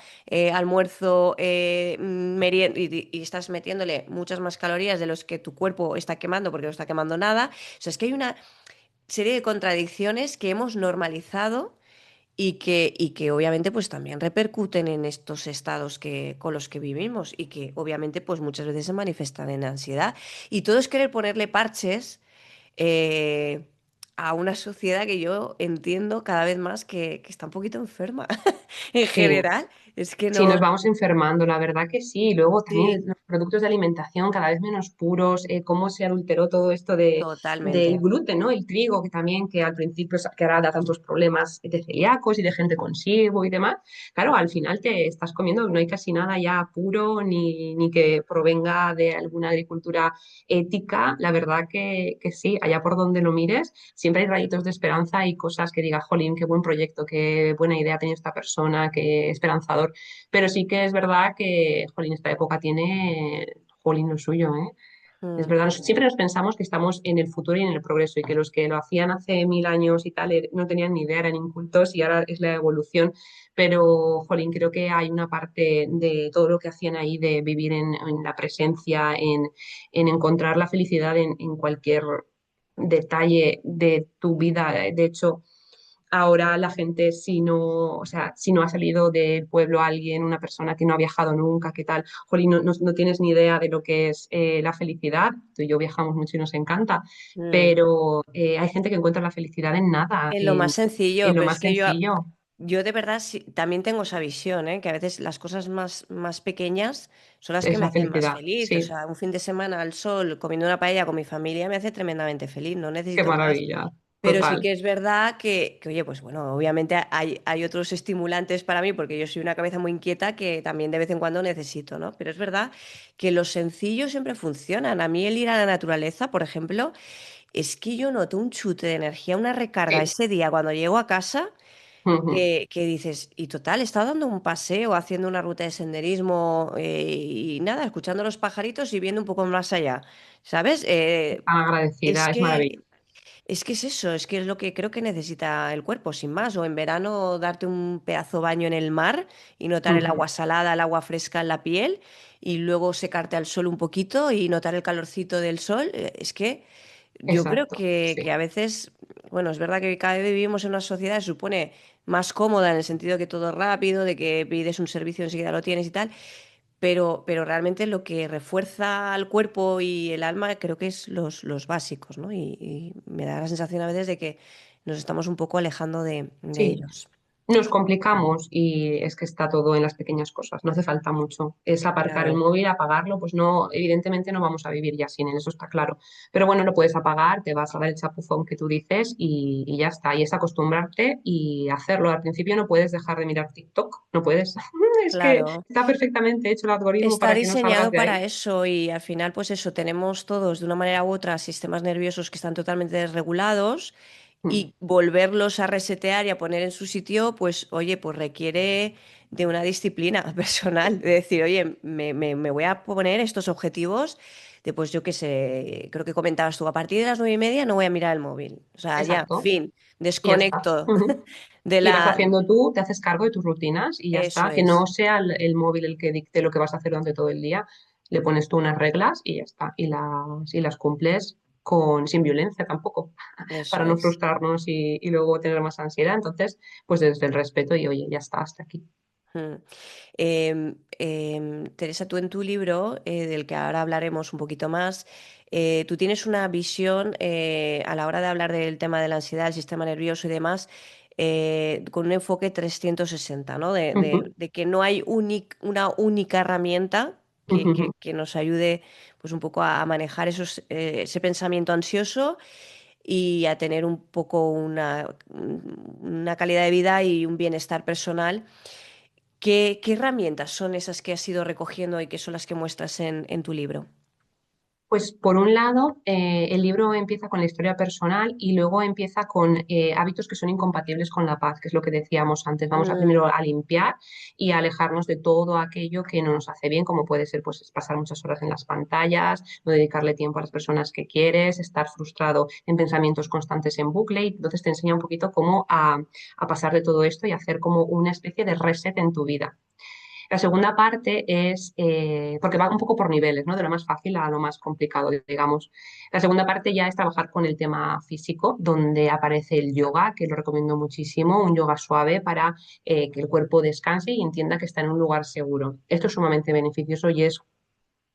almuerzo, y estás metiéndole muchas más calorías de los que tu cuerpo está quemando porque no está quemando nada. O sea, es que hay una serie de contradicciones que hemos normalizado y que obviamente pues también repercuten en estos estados con los que vivimos y que obviamente pues muchas veces se manifiestan en ansiedad. Y todo es querer ponerle parches eh, a una sociedad que yo entiendo cada vez más que está un poquito enferma en Sí. general. Es que Sí, no... nos vamos enfermando, la verdad que sí. Y luego también Sí, los productos de alimentación cada vez menos puros, cómo se adulteró todo esto del totalmente. gluten, ¿no? El trigo, que también, que al principio que ahora da tantos problemas de celíacos y de gente con SIBO y demás. Claro, al final te estás comiendo, no hay casi nada ya puro ni que provenga de alguna agricultura ética. La verdad que sí, allá por donde lo mires, siempre hay rayitos de esperanza y cosas que diga, jolín, qué buen proyecto, qué buena idea tiene esta persona, qué esperanzador. Pero sí que es verdad que, jolín, esta época tiene, jolín, lo suyo, ¿eh? Es Mm, verdad, siempre nos pensamos que estamos en el futuro y en el progreso y que los que lo hacían hace 1000 años y tal no tenían ni idea, eran incultos y ahora es la evolución. Pero, jolín, creo que hay una parte de todo lo que hacían ahí de vivir en la presencia, en encontrar la felicidad en cualquier detalle de tu vida. De hecho, ahora la gente, si no, o sea, si no ha salido del pueblo alguien, una persona que no ha viajado nunca, ¿qué tal? Jolín, no tienes ni idea de lo que es la felicidad. Tú y yo viajamos mucho y nos encanta, mm. pero hay gente que encuentra la felicidad en nada, En lo más en sencillo, lo pero más es que sencillo. yo de verdad también tengo esa visión, ¿eh? Que a veces las cosas más pequeñas son las que Es me la hacen más felicidad, feliz. O sí, sea, un fin de semana al sol comiendo una paella con mi familia me hace tremendamente feliz, no qué necesito más. maravilla, Pero sí total. que es verdad oye, pues bueno, obviamente hay otros estimulantes para mí, porque yo soy una cabeza muy inquieta que también de vez en cuando necesito, ¿no? Pero es verdad que los sencillos siempre funcionan. A mí el ir a la naturaleza, por ejemplo, es que yo noto un chute de energía, una recarga Sí. ese día cuando llego a casa Ujú. que dices, y total, he estado dando un paseo, haciendo una ruta de senderismo y nada, escuchando los pajaritos y viendo un poco más allá, ¿sabes? Tan Es agradecida, es que, maravilloso. es que es eso, es que es lo que creo que necesita el cuerpo, sin más. O en verano darte un pedazo baño en el mar y notar el Ujú. agua salada, el agua fresca en la piel y luego secarte al sol un poquito y notar el calorcito del sol. Es que yo creo Exacto, que sí. a veces, bueno, es verdad que cada vez vivimos en una sociedad que se supone más cómoda en el sentido de que todo es rápido, de que pides un servicio y enseguida lo tienes y tal, pero realmente lo que refuerza al cuerpo y el alma creo que es los básicos, ¿no? Y me da la sensación a veces de que nos estamos un poco alejando de Sí, ellos. nos complicamos y es que está todo en las pequeñas cosas, no hace falta mucho. Es aparcar el Claro. móvil, apagarlo, pues no, evidentemente no vamos a vivir ya sin él, eso está claro. Pero bueno, lo puedes apagar, te vas a dar el chapuzón que tú dices y ya está. Y es acostumbrarte y hacerlo. Al principio no puedes dejar de mirar TikTok, no puedes. Es que Claro. está perfectamente hecho el algoritmo Está para que no salgas diseñado de para ahí. eso y al final, pues eso, tenemos todos de una manera u otra sistemas nerviosos que están totalmente desregulados Mm. y volverlos a resetear y a poner en su sitio, pues oye, pues requiere de una disciplina personal, de decir, oye, me voy a poner estos objetivos de, pues yo qué sé, creo que comentabas tú, a partir de las 9:30 no voy a mirar el móvil. O sea, ya, Exacto, fin, y ya está. desconecto Ujú. de Y vas la... haciendo tú, te haces cargo de tus rutinas y ya Eso está. Que es, no sea el móvil el que dicte lo que vas a hacer durante todo el día. Le pones tú unas reglas y ya está. Y las cumples sin violencia tampoco, eso para no es. frustrarnos y luego tener más ansiedad. Entonces, pues desde el respeto y oye, ya está, hasta aquí. Mm. Teresa, tú en tu libro, del que ahora hablaremos un poquito más, tú tienes una visión a la hora de hablar del tema de la ansiedad, el sistema nervioso y demás, con un enfoque 360, ¿no? De, Ujú, de que no hay una única herramienta ujú, que nos ayude pues un poco a manejar ese pensamiento ansioso y a tener un poco una calidad de vida y un bienestar personal ¿Qué herramientas son esas que has ido recogiendo y que son las que muestras en tu libro? Pues por un lado, el libro empieza con la historia personal y luego empieza con hábitos que son incompatibles con la paz, que es lo que decíamos antes. Vamos a Mm, primero a limpiar y a alejarnos de todo aquello que no nos hace bien, como puede ser pues, pasar muchas horas en las pantallas, no dedicarle tiempo a las personas que quieres, estar frustrado en pensamientos constantes en bucle. Y entonces te enseña un poquito cómo a pasar de todo esto y hacer como una especie de reset en tu vida. La segunda parte es, porque va un poco por niveles, ¿no? De lo más fácil a lo más complicado, digamos. La segunda parte ya es trabajar con el tema físico, donde aparece el yoga, que lo recomiendo muchísimo, un yoga suave para que el cuerpo descanse y entienda que está en un lugar seguro. Esto es sumamente beneficioso y es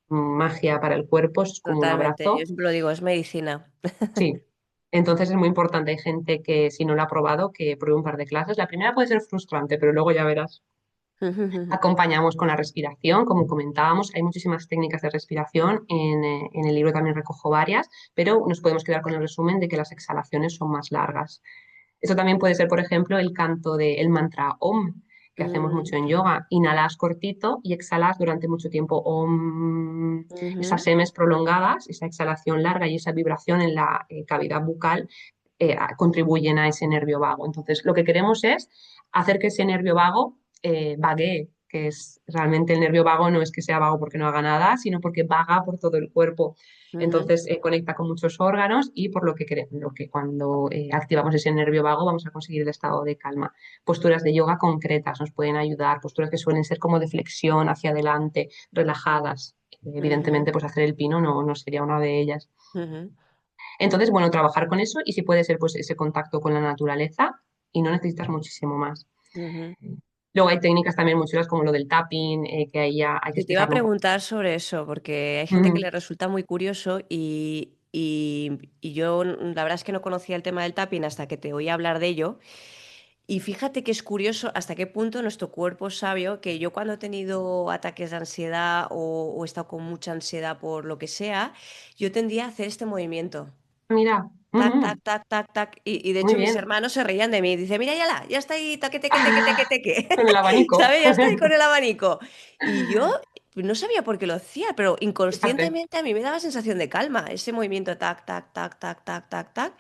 magia para el cuerpo, es como un totalmente, yo abrazo. siempre lo digo, es medicina. Sí. Entonces es muy importante. Hay gente que si no lo ha probado, que pruebe un par de clases. La primera puede ser frustrante, pero luego ya verás. Acompañamos con la respiración, como comentábamos, hay muchísimas técnicas de respiración, en el libro también recojo varias, pero nos podemos quedar con el resumen de que las exhalaciones son más largas. Eso también puede ser, por ejemplo, el canto del mantra OM, que hacemos mucho Mm, en yoga. Inhalas cortito y exhalas durante mucho tiempo. OM. Esas ujú, semes prolongadas, esa exhalación larga y esa vibración en la cavidad bucal contribuyen a ese nervio vago. Entonces, lo que queremos es hacer que ese nervio vago vaguee, que es realmente el nervio vago no es que sea vago porque no haga nada, sino porque vaga por todo el cuerpo. ujú, Entonces conecta con muchos órganos y por lo que cuando activamos ese nervio vago vamos a conseguir el estado de calma. Posturas de yoga concretas nos pueden ayudar, posturas que suelen ser como de flexión hacia adelante, relajadas. ujú, Evidentemente, pues hacer el pino no sería una de ellas. ujú, Entonces, bueno, trabajar con eso y si puede ser pues ese contacto con la naturaleza y no necesitas muchísimo más. ujú. Luego hay técnicas también muy chulas como lo del tapping, que ahí ya hay que Sí, te iba a explicarlo un poco. preguntar sobre eso, porque hay gente que Ujú. le resulta muy curioso y yo la verdad es que no conocía el tema del tapping hasta que te oí hablar de ello. Y fíjate que es curioso hasta qué punto nuestro cuerpo es sabio, que yo cuando he tenido ataques de ansiedad o he estado con mucha ansiedad por lo que sea, yo tendía a hacer este movimiento. Mira, Tac, tac, ujú, tac, tac, tac. Y de muy hecho mis bien. hermanos se reían de mí. Dice, mira, ya está ahí, taque, teque, teque, teque, teque. Con el abanico. ¿Sabes? Ya está ahí con el abanico. Y yo no sabía por qué lo hacía, pero Fíjate, inconscientemente a mí me daba sensación de calma. Ese movimiento tac, tac, tac, tac, tac, tac, tac,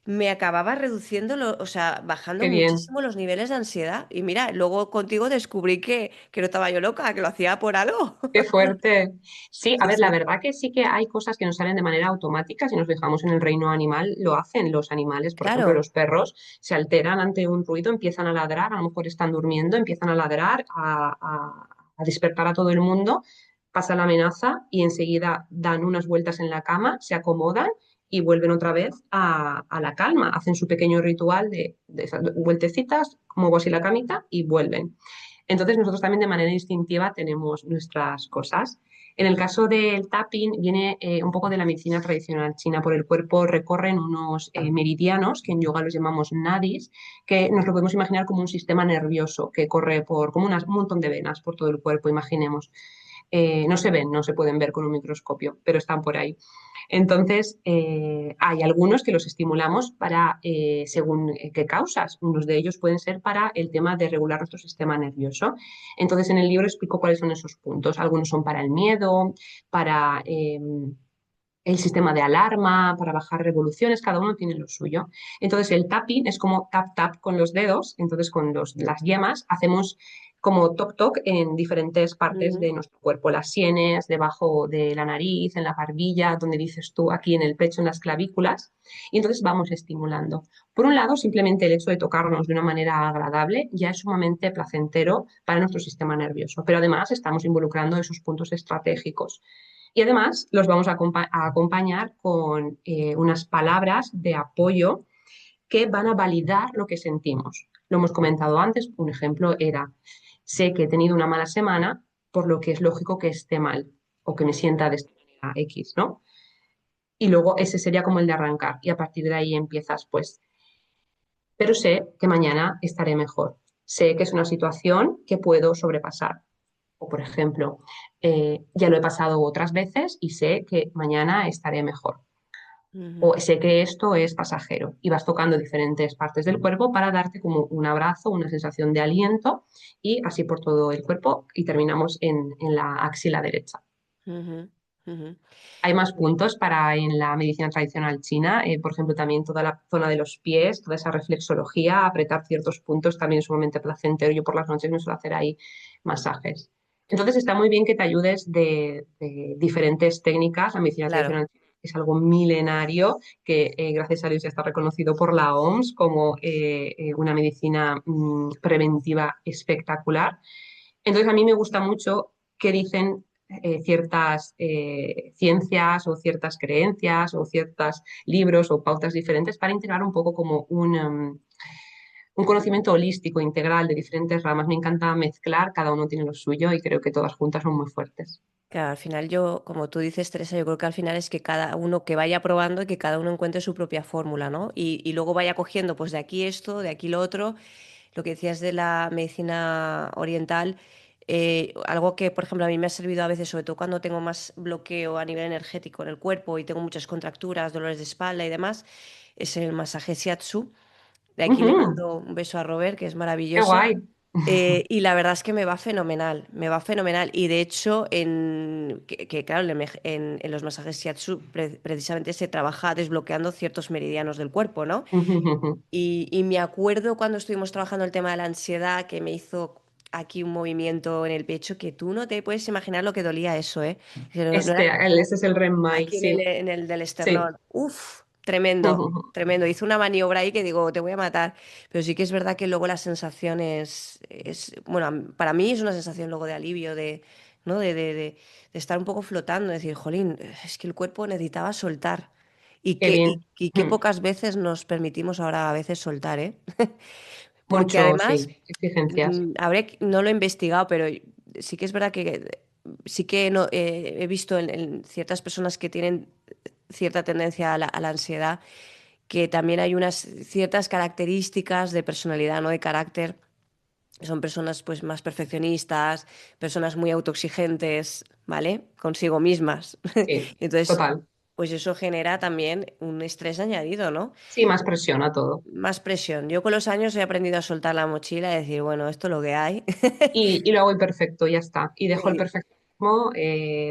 me acababa reduciendo, o sea, bajando qué bien. muchísimo los niveles de ansiedad. Y mira, luego contigo descubrí que no estaba yo loca, que lo hacía por algo. Qué fuerte. Sí, a Sí, ver, la sí. verdad que sí que hay cosas que nos salen de manera automática. Si nos fijamos en el reino animal, lo hacen los animales. Por ejemplo, Claro. los perros se alteran ante un ruido, empiezan a ladrar, a lo mejor están durmiendo, empiezan a ladrar, a despertar a todo el mundo. Pasa la amenaza y enseguida dan unas vueltas en la cama, se acomodan y vuelven otra vez a la calma. Hacen su pequeño ritual de esas vueltecitas, muevo así la camita y vuelven. Entonces nosotros también de manera instintiva tenemos nuestras cosas. En el caso del tapping viene un poco de la medicina tradicional china. Por el cuerpo recorren unos meridianos, que en yoga los llamamos nadis, que nos lo podemos imaginar como un sistema nervioso que corre por como un montón de venas por todo el cuerpo, imaginemos. No se ven, no se pueden ver con un microscopio, pero están por ahí. Entonces, hay algunos que los estimulamos para, según qué causas. Unos de ellos pueden ser para el tema de regular nuestro sistema nervioso. Entonces, en el libro explico cuáles son esos puntos. Algunos son para el miedo, para el sistema de alarma, para bajar revoluciones, cada uno tiene lo suyo. Entonces, el tapping es como tap tap con los dedos, entonces con las yemas hacemos como toc toc en diferentes partes Ujú, de nuestro cuerpo, las sienes, debajo de la nariz, en la barbilla, donde dices tú, aquí en el pecho, en las clavículas, y entonces vamos estimulando. Por un lado, simplemente el hecho de tocarnos de una manera agradable ya es sumamente placentero para nuestro sistema nervioso, pero además estamos involucrando esos puntos estratégicos. Y además los vamos a acompañar con unas palabras de apoyo que van a validar lo que sentimos. Lo hemos comentado antes, un ejemplo era, sé que he tenido una mala semana, por lo que es lógico que esté mal o que me sienta de esta manera X, ¿no? Y luego ese sería como el de arrancar y a partir de ahí empiezas, pues, pero sé que mañana estaré mejor. Sé que es una situación que puedo sobrepasar. O, por ejemplo, ya lo he pasado otras veces y sé que mañana estaré mejor. Ujú, o sé que esto es pasajero y vas tocando diferentes partes del cuerpo para darte como un abrazo, una sensación de aliento y así por todo el cuerpo y terminamos en la axila derecha. ujú, ujú. Hay más puntos para en la medicina tradicional china, por ejemplo, también toda la zona de los pies, toda esa reflexología, apretar ciertos puntos también es sumamente placentero. Yo por las noches me suelo hacer ahí masajes. Entonces está muy bien que te ayudes de diferentes técnicas. La medicina Claro. tradicional china es algo milenario que gracias a Dios ya está reconocido por la OMS como una medicina preventiva espectacular. Entonces a mí me gusta mucho que dicen ciertas ciencias o ciertas creencias o ciertos libros o pautas diferentes para integrar un poco como un conocimiento holístico, integral de diferentes ramas. Me encanta mezclar, cada uno tiene lo suyo y creo que todas juntas son muy fuertes. Claro, al final yo, como tú dices, Teresa, yo creo que al final es que cada uno que vaya probando y que cada uno encuentre su propia fórmula, ¿no? Y luego vaya cogiendo, pues de aquí esto, de aquí lo otro. Lo que decías de la medicina oriental, algo que, por ejemplo, a mí me ha servido a veces, sobre todo cuando tengo más bloqueo a nivel energético en el cuerpo y tengo muchas contracturas, dolores de espalda y demás, es el masaje shiatsu. De aquí le Ujú, mando un beso a Robert, que es qué maravilloso. guay. Y la verdad es que me va fenomenal, me va fenomenal. Y de hecho, claro, en los masajes shiatsu precisamente se trabaja desbloqueando ciertos meridianos del cuerpo, ¿no? Y me acuerdo cuando estuvimos trabajando el tema de la ansiedad, que me hizo aquí un movimiento en el pecho, que tú no te puedes imaginar lo que dolía eso, ¿eh? Que no era Ese es el REM-MAI, aquí en el, sí, en el del sí. esternón. Uf, tremendo, tremendo. Hizo una maniobra ahí que digo, te voy a matar. Pero sí que es verdad que luego la sensación bueno, para mí es una sensación luego de alivio, ¿no? De estar un poco flotando, de decir, jolín, es que el cuerpo necesitaba soltar. Y Qué qué, y, bien. y qué pocas veces nos permitimos ahora a veces soltar, ¿eh? Porque Mucho, además, sí, exigencias. no lo he investigado, pero sí que es verdad que sí que no, he visto en ciertas personas que tienen cierta tendencia a la ansiedad, que también hay unas ciertas características de personalidad, no de carácter. Son personas pues más perfeccionistas, personas muy autoexigentes, ¿vale? Consigo mismas. Sí, Entonces, total. pues eso genera también un estrés añadido, ¿no? Sí, más presión a todo. Más presión. Yo con los años he aprendido a soltar la mochila y decir, bueno, esto es lo que hay. Y lo hago imperfecto, ya está. Y dejo el Y perfeccionismo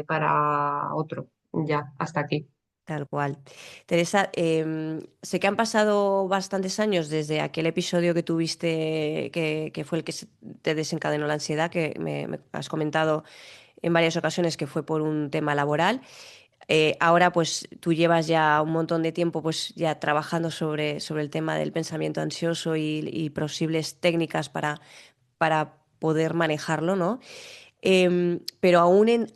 para otro. Ya, hasta aquí. tal cual. Teresa, sé que han pasado bastantes años desde aquel episodio que tuviste, que fue el que te desencadenó la ansiedad, que me has comentado en varias ocasiones que fue por un tema laboral. Ahora, pues tú llevas ya un montón de tiempo, pues ya trabajando sobre el tema del pensamiento ansioso y posibles técnicas para poder manejarlo, ¿no? Pero aún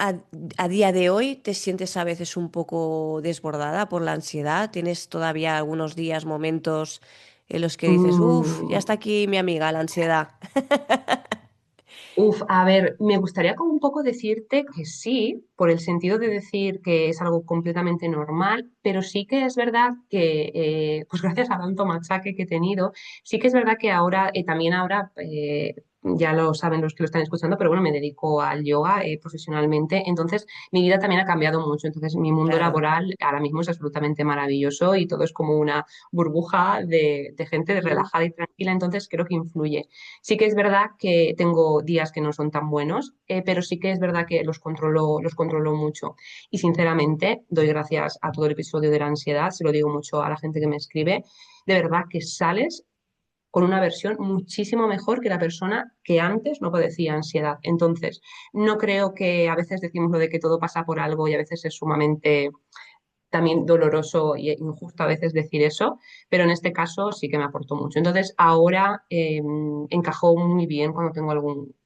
a día de hoy te sientes a veces un poco desbordada por la ansiedad. ¿Tienes todavía algunos días, momentos en los que dices, uff, ya está Mm, aquí mi amiga, la ansiedad? uf, a ver, me gustaría como un poco decirte que sí, por el sentido de decir que es algo completamente normal, pero sí que es verdad que, pues gracias a tanto machaque que he tenido, sí que es verdad que ahora, también ahora, ya lo saben los que lo están escuchando, pero bueno, me dedico al yoga profesionalmente, entonces mi vida también ha cambiado mucho, entonces mi mundo Claro. laboral ahora mismo es absolutamente maravilloso y todo es como una burbuja de gente Ujú. relajada y tranquila, entonces creo que influye. Sí que es verdad que tengo días que no son tan buenos, pero sí que es verdad que los controlo mucho. Y sinceramente, doy gracias a todo el episodio de la ansiedad, se lo digo mucho a la gente que me escribe, de verdad que sales con una versión muchísimo mejor que la persona que antes no padecía ansiedad. Entonces, no creo que a veces decimos lo de que todo pasa por algo y a veces es sumamente también doloroso e injusto a veces decir eso, pero en este caso sí que me aportó mucho. Entonces ahora encajó muy bien cuando tengo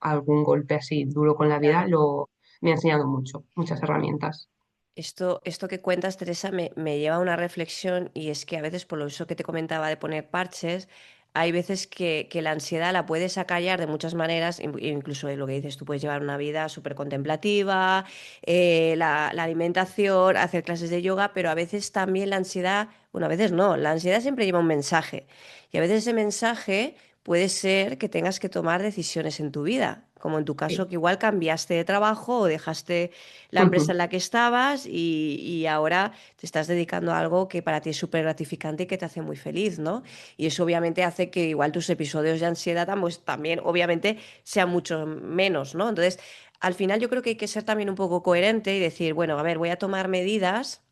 algún golpe así duro con la vida, Claro. me ha enseñado mucho, muchas herramientas. Esto que cuentas, Teresa, me lleva a una reflexión y es que a veces, por lo eso que te comentaba de poner parches, hay veces que la ansiedad la puedes acallar de muchas maneras, incluso lo que dices, tú puedes llevar una vida súper contemplativa, la alimentación, hacer clases de yoga, pero a veces también la ansiedad, bueno, a veces no, la ansiedad siempre lleva un mensaje y a veces ese mensaje puede ser que tengas que tomar decisiones en tu vida, como en tu caso Sí. que igual cambiaste de trabajo o dejaste la empresa en la que estabas y ahora te estás dedicando a algo que para ti es súper gratificante y que te hace muy feliz, ¿no? Y eso obviamente hace que igual tus episodios de ansiedad pues, también obviamente sean mucho menos, ¿no? Entonces, al final yo creo que hay que ser también un poco coherente y decir, bueno, a ver, voy a tomar medidas,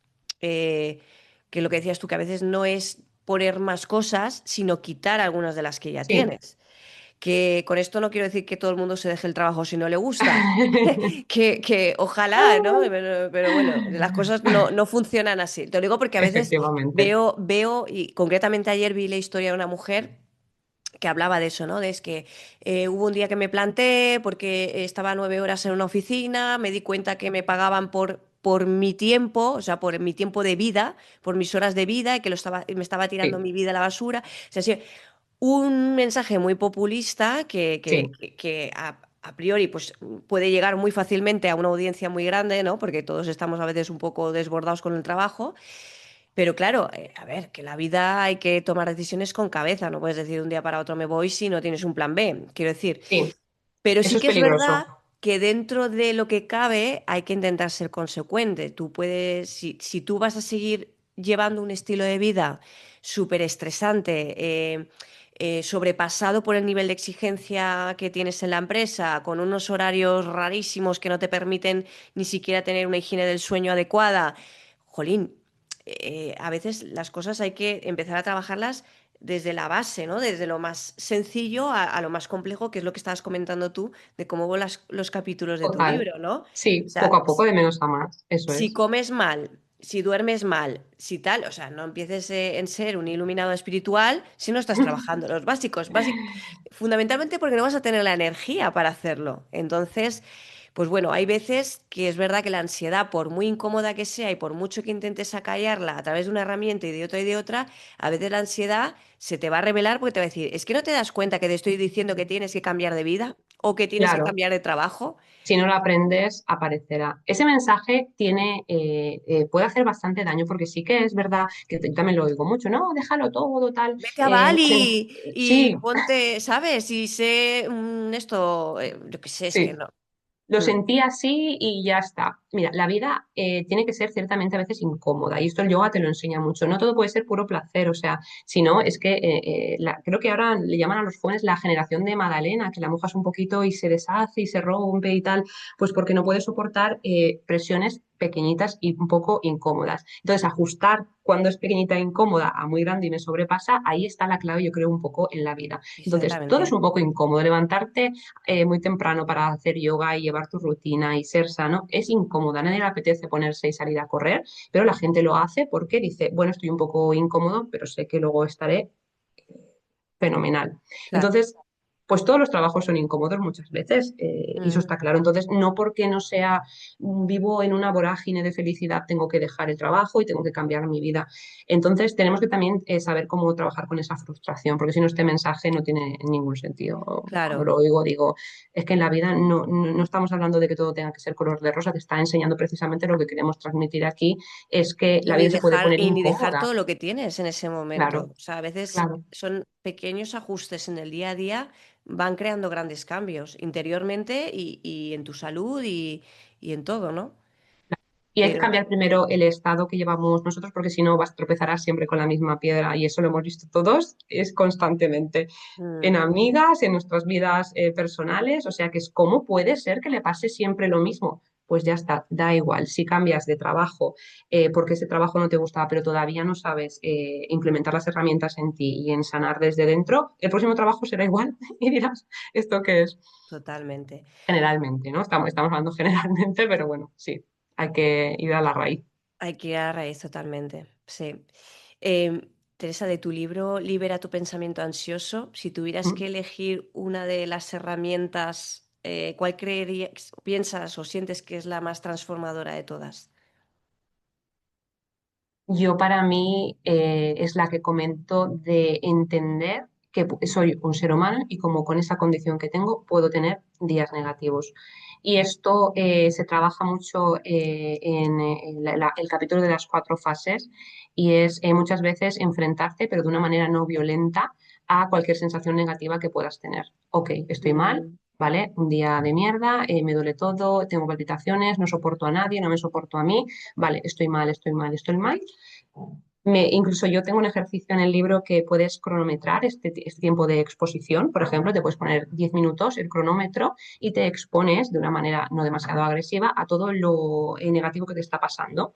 eh, que lo que decías tú, que a veces no es poner más cosas, sino quitar algunas de las que ya Sí. tienes. Que con esto no quiero decir que todo el mundo se deje el trabajo si no le gusta, que ojalá, ¿no? Pero bueno, las cosas no funcionan así. Te lo digo porque a veces Efectivamente. veo, y concretamente ayer vi la historia de una mujer que hablaba de eso, ¿no? De es que hubo un día que me planté porque estaba 9 horas en una oficina, me di cuenta que me pagaban por mi tiempo, o sea, por mi tiempo de vida, por mis horas de vida, y que me estaba tirando Sí, mi vida a la basura. O sea, sí, un mensaje muy populista sí, que a priori pues, puede llegar muy fácilmente a una audiencia muy grande, ¿no? Porque todos estamos a veces un poco desbordados con el trabajo. Pero claro, a ver, que la vida hay que tomar decisiones con cabeza, no puedes decir de un día para otro me voy si no tienes un plan B, quiero decir. sí. Pero sí Eso es que es peligroso. verdad que dentro de lo que cabe hay que intentar ser consecuente. Tú puedes, si tú vas a seguir llevando un estilo de vida súper estresante, sobrepasado por el nivel de exigencia que tienes en la empresa, con unos horarios rarísimos que no te permiten ni siquiera tener una higiene del sueño adecuada, jolín, a veces las cosas hay que empezar a trabajarlas desde la base, ¿no? Desde lo más sencillo a lo más complejo, que es lo que estabas comentando tú, de cómo van los capítulos de tu Total. libro, ¿no? O Sí, poco sea, a poco, de menos a más. Eso si es. comes mal, si duermes mal, si tal, o sea, no empieces en ser un iluminado espiritual si no estás trabajando los básicos, fundamentalmente porque no vas a tener la energía para hacerlo. Entonces, pues bueno, hay veces que es verdad que la ansiedad, por muy incómoda que sea y por mucho que intentes acallarla a través de una herramienta y de otra, a veces la ansiedad se te va a revelar porque te va a decir, es que no te das cuenta que te estoy diciendo que tienes que cambiar de vida o que tienes que Claro. cambiar de trabajo. Si no lo aprendes, aparecerá. Ese mensaje puede hacer bastante daño porque sí que es verdad que yo también lo oigo mucho, no, déjalo todo, tal. Vete a Bali y Sí, ponte, ¿sabes? Y sé esto, yo qué sé, es que sí. no. Lo Mm. sentí así y ya está. Mira, la vida tiene que ser ciertamente a veces incómoda y esto el yoga te lo enseña mucho. No todo puede ser puro placer, o sea, si no, es que creo que ahora le llaman a los jóvenes la generación de Magdalena, que la mojas un poquito y se deshace y se rompe y tal, pues porque no puede soportar presiones pequeñitas y un poco incómodas. Entonces, ajustar cuando es pequeñita e incómoda a muy grande y me sobrepasa, ahí está la clave, yo creo, un poco en la vida. Entonces, todo es Exactamente. un poco incómodo. Levantarte muy temprano para hacer yoga y llevar tu rutina y ser sano, es incómoda. A nadie le apetece ponerse y salir a correr, pero la gente lo hace porque dice, bueno, estoy un poco incómodo, pero sé que luego estaré fenomenal. Claro. Entonces, pues todos los trabajos son incómodos muchas veces, y eso Mm. está claro. Entonces, no porque no sea vivo en una vorágine de felicidad, tengo que dejar el trabajo y tengo que cambiar mi vida. Entonces, tenemos que también saber cómo trabajar con esa frustración, porque si no, este mensaje no tiene ningún sentido. Cuando Claro. lo oigo, digo, es que en la vida no estamos hablando de que todo tenga que ser color de rosa, te está enseñando precisamente lo que queremos transmitir aquí, es que Y la ni vida se puede dejar, poner y ni dejar incómoda. todo lo que tienes en ese momento. Claro, O sea, a veces claro. son pequeños ajustes en el día a día, van creando grandes cambios interiormente y en tu salud y en todo, ¿no? Y hay que Pero cambiar primero el estado que llevamos nosotros, porque si no vas a tropezar siempre con la misma piedra. Y eso lo hemos visto todos, es constantemente mm, en amigas, en nuestras vidas personales. O sea que es cómo puede ser que le pase siempre lo mismo. Pues ya está, da igual. Si cambias de trabajo porque ese trabajo no te gustaba, pero todavía no sabes implementar las herramientas en ti y en sanar desde dentro, el próximo trabajo será igual y dirás, ¿esto qué es? totalmente. Generalmente, ¿no? Estamos hablando generalmente, pero bueno, sí, hay que ir a la raíz. Hay que ir a la raíz totalmente, sí. Em, Teresa, de tu libro Libera tu pensamiento ansioso, si tuvieras Mm. que elegir una de las herramientas, ¿cuál creerías, piensas o sientes que es la más transformadora de todas? Yo para mí es la que comento de entender que soy un ser humano y como con esa condición que tengo puedo tener días negativos. Y esto se trabaja mucho en el capítulo de las 4 fases y es muchas veces enfrentarte, pero de una manera no violenta, a cualquier sensación negativa que puedas tener. Ok, estoy mal, Mm, ¿vale? Un día de mierda, me duele todo, tengo palpitaciones, no soporto a nadie, no me soporto a mí, vale, estoy mal, estoy mal, estoy mal. Incluso yo tengo un ejercicio en el libro que puedes cronometrar este tiempo de exposición. Por ejemplo, te puedes poner 10 minutos el cronómetro y te expones de una manera no demasiado agresiva a todo lo negativo que te está pasando.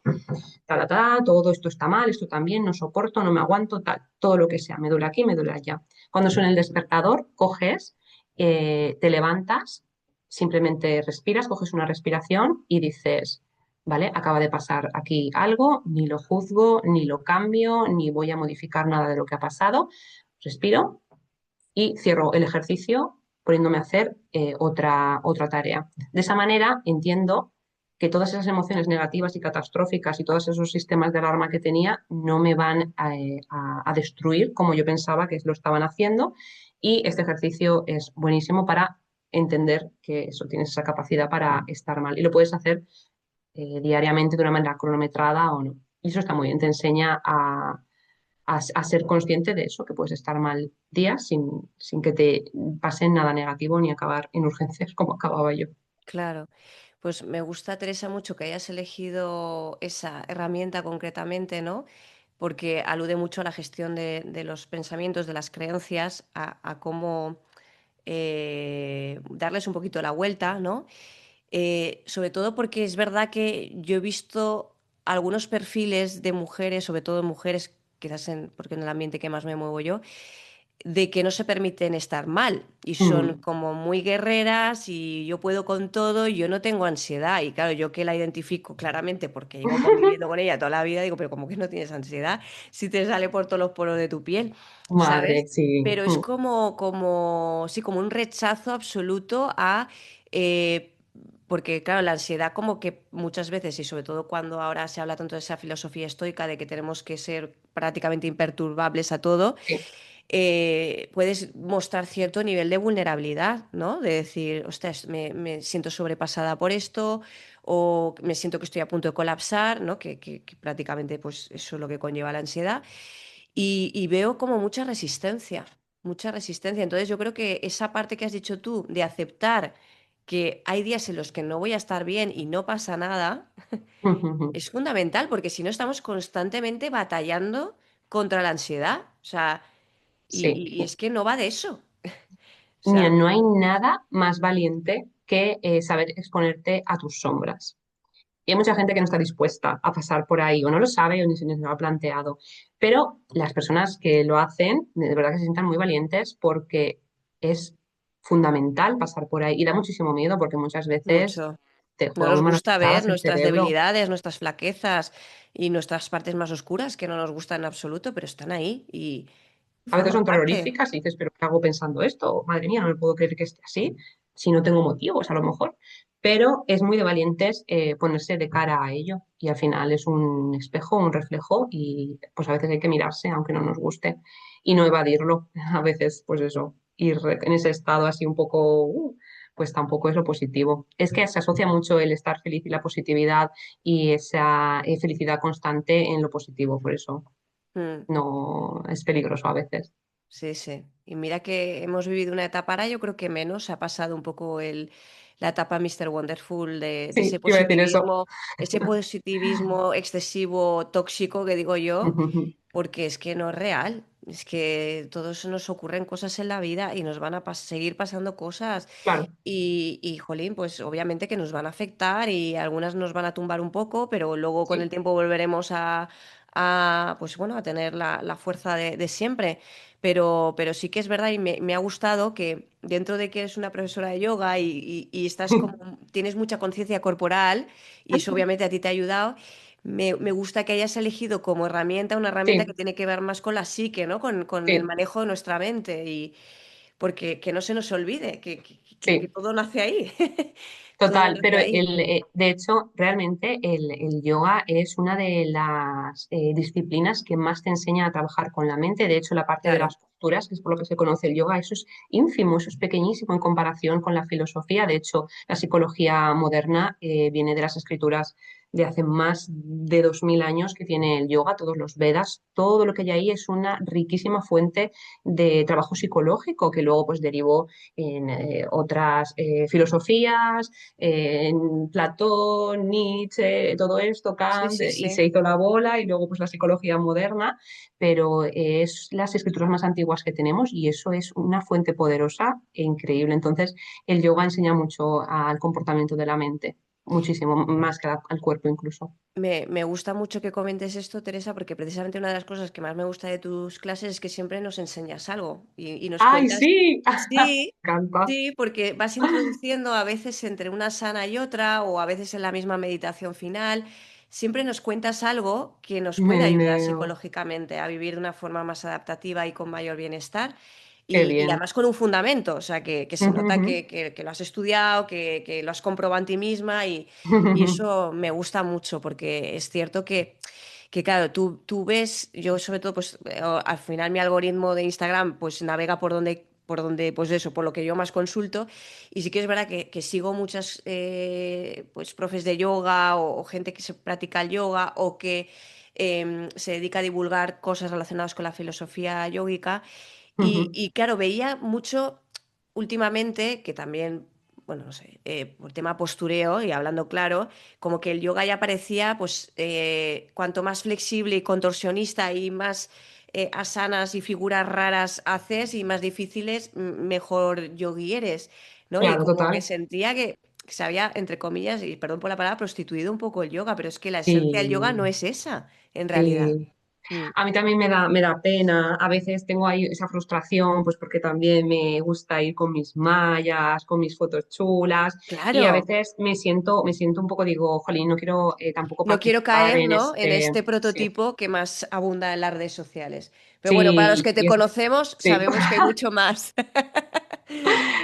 Todo esto está mal, esto también, no soporto, no me aguanto, tal, todo lo que sea, me duele aquí, me duele allá. Cuando suena el despertador, coges, te levantas, simplemente respiras, coges una respiración y dices, ¿vale? Acaba de pasar aquí algo, ni lo juzgo, ni lo cambio, ni voy a modificar nada de lo que ha pasado. Respiro y cierro el ejercicio poniéndome a hacer otra tarea. De esa manera entiendo que todas esas emociones negativas y catastróficas y todos esos sistemas de alarma que tenía no me van a destruir como yo pensaba que lo estaban haciendo. Y este ejercicio es buenísimo para entender que eso tienes esa capacidad para estar mal. Y lo puedes hacer diariamente de una manera cronometrada o no. Y eso está muy bien, te enseña a ser consciente de eso, que puedes estar mal días sin que te pase nada negativo ni acabar en urgencias como acababa yo. claro. Pues me gusta, Teresa, mucho que hayas elegido esa herramienta concretamente, ¿no? Porque alude mucho a la gestión de los pensamientos, de las creencias, a cómo darles un poquito la vuelta, ¿no? Sobre todo porque es verdad que yo he visto algunos perfiles de mujeres, sobre todo mujeres, quizás porque en el ambiente que más me muevo yo, de que no se permiten estar mal y son Mm, como muy guerreras y yo puedo con todo y yo no tengo ansiedad. Y claro, yo que la identifico claramente porque llevo conviviendo con ella toda la vida, digo, pero ¿cómo que no tienes ansiedad si te sale por todos los poros de tu piel? Madre, ¿Sabes? sí. Pero es sí, como un rechazo absoluto a... porque, claro, la ansiedad como que muchas veces, y sobre todo cuando ahora se habla tanto de esa filosofía estoica de que tenemos que ser prácticamente imperturbables a todo, Sí. puedes mostrar cierto nivel de vulnerabilidad, ¿no? De decir, ostras, me siento sobrepasada por esto o me siento que estoy a punto de colapsar, ¿no? Que prácticamente pues eso es lo que conlleva la ansiedad. Y veo como mucha resistencia, mucha resistencia. Entonces yo creo que esa parte que has dicho tú de aceptar que hay días en los que no voy a estar bien y no pasa nada, es fundamental porque si no estamos constantemente batallando contra la ansiedad. O sea, Sí. y es que no va de eso. O Mira, sea, no hay nada más valiente que saber exponerte a tus sombras. Y hay mucha gente que no está dispuesta a pasar por ahí, o no lo sabe, o ni se lo ha planteado. Pero las personas que lo hacen, de verdad que se sientan muy valientes porque es fundamental pasar por ahí. Y da muchísimo miedo porque muchas veces mucho. te No juega nos muy malas gusta ver pasadas el nuestras cerebro. debilidades, nuestras flaquezas y nuestras partes más oscuras que no nos gustan en absoluto, pero están ahí y A veces forman son parte. terroríficas y dices, pero ¿qué hago pensando esto? Madre mía, no me puedo creer que esté así, si no tengo motivos a lo mejor. Pero es muy de valientes ponerse de cara a ello y al final es un espejo, un reflejo y pues a veces hay que mirarse aunque no nos guste y no evadirlo. A veces pues eso, ir en ese estado así un poco, pues tampoco es lo positivo. Es que se asocia mucho el estar feliz y la positividad y esa felicidad constante en lo positivo, por eso Mm, no es peligroso a veces. sí, sí. Y mira que hemos vivido una etapa ahora, yo creo que menos, ha pasado un poco la etapa Mr. Wonderful de Sí, iba a decir eso. ese positivismo excesivo, tóxico que digo yo, porque es que no es real. Es que todos nos ocurren cosas en la vida y nos van a seguir pasando cosas. Claro, Jolín, pues obviamente que nos van a afectar y algunas nos van a tumbar un poco, pero luego con el sí. tiempo volveremos pues bueno, a tener la fuerza de siempre. Pero sí que es verdad y me ha gustado que dentro de que eres una profesora de yoga y estás como, tienes mucha conciencia corporal y eso obviamente a ti te ha ayudado. Me gusta que hayas elegido como herramienta una herramienta que Sí, tiene que ver más con la psique, ¿no? Con el sí, manejo de nuestra mente y porque que no se nos olvide que sí, todo nace ahí. Todo total. nace Pero ahí. de hecho, realmente el yoga es una de las disciplinas que más te enseña a trabajar con la mente. De hecho, la parte de las Claro, posturas, que es por lo que se conoce el yoga, eso es ínfimo, eso es pequeñísimo en comparación con la filosofía. De hecho, la psicología moderna viene de las escrituras de hace más de 2000 años que tiene el yoga, todos los Vedas, todo lo que hay ahí es una riquísima fuente de trabajo psicológico que luego pues derivó en otras filosofías, en Platón, Nietzsche, todo esto, Sí, Kant, sí, y sí. se hizo la bola y luego pues la psicología moderna, pero es las escrituras más antiguas que tenemos y eso es una fuente poderosa e increíble. Entonces, el yoga enseña mucho al comportamiento de la mente, muchísimo más que al cuerpo incluso. Me gusta mucho que comentes esto, Teresa, porque precisamente una de las cosas que más me gusta de tus clases es que siempre nos enseñas algo y nos ¡Ay, cuentas. sí! Sí, Me encanta. sí, porque vas introduciendo a veces entre una sana y otra, o a veces en la misma meditación final. Siempre nos cuentas algo que nos puede ayudar Meneo. psicológicamente a vivir de una forma más adaptativa y con mayor bienestar. Qué Y bien. además con un fundamento, o sea, que se Ujú, nota ujú. que lo has estudiado, que lo has comprobado en ti misma y eso me gusta mucho porque es cierto que claro, tú ves, yo sobre todo, pues al final mi algoritmo de Instagram pues navega por donde, pues eso, por lo que yo más consulto y sí que es verdad que sigo muchas pues profes de yoga o gente que se practica el yoga o que se dedica a divulgar cosas relacionadas con la filosofía yógica y, Ujú. y, claro, veía mucho últimamente que también, bueno, no sé, por tema postureo y hablando claro, como que el yoga ya parecía, pues, cuanto más flexible y contorsionista y más asanas y figuras raras haces y más difíciles, mejor yogui eres, ¿no? Y Claro, como que total. sentía que se había, entre comillas, y perdón por la palabra, prostituido un poco el yoga, pero es que la esencia del yoga no Sí, es esa, en realidad. sí. Mm. A mí también me da pena, a veces tengo ahí esa frustración, pues porque también me gusta ir con mis mallas, con mis fotos chulas, y a Claro. veces me siento un poco, digo, jolín, no quiero tampoco No quiero participar caer, en ¿no?, en este, este sí, prototipo que más abunda en las redes sociales. Pero bueno, para los sí, que te conocemos, sí. sabemos que hay mucho más.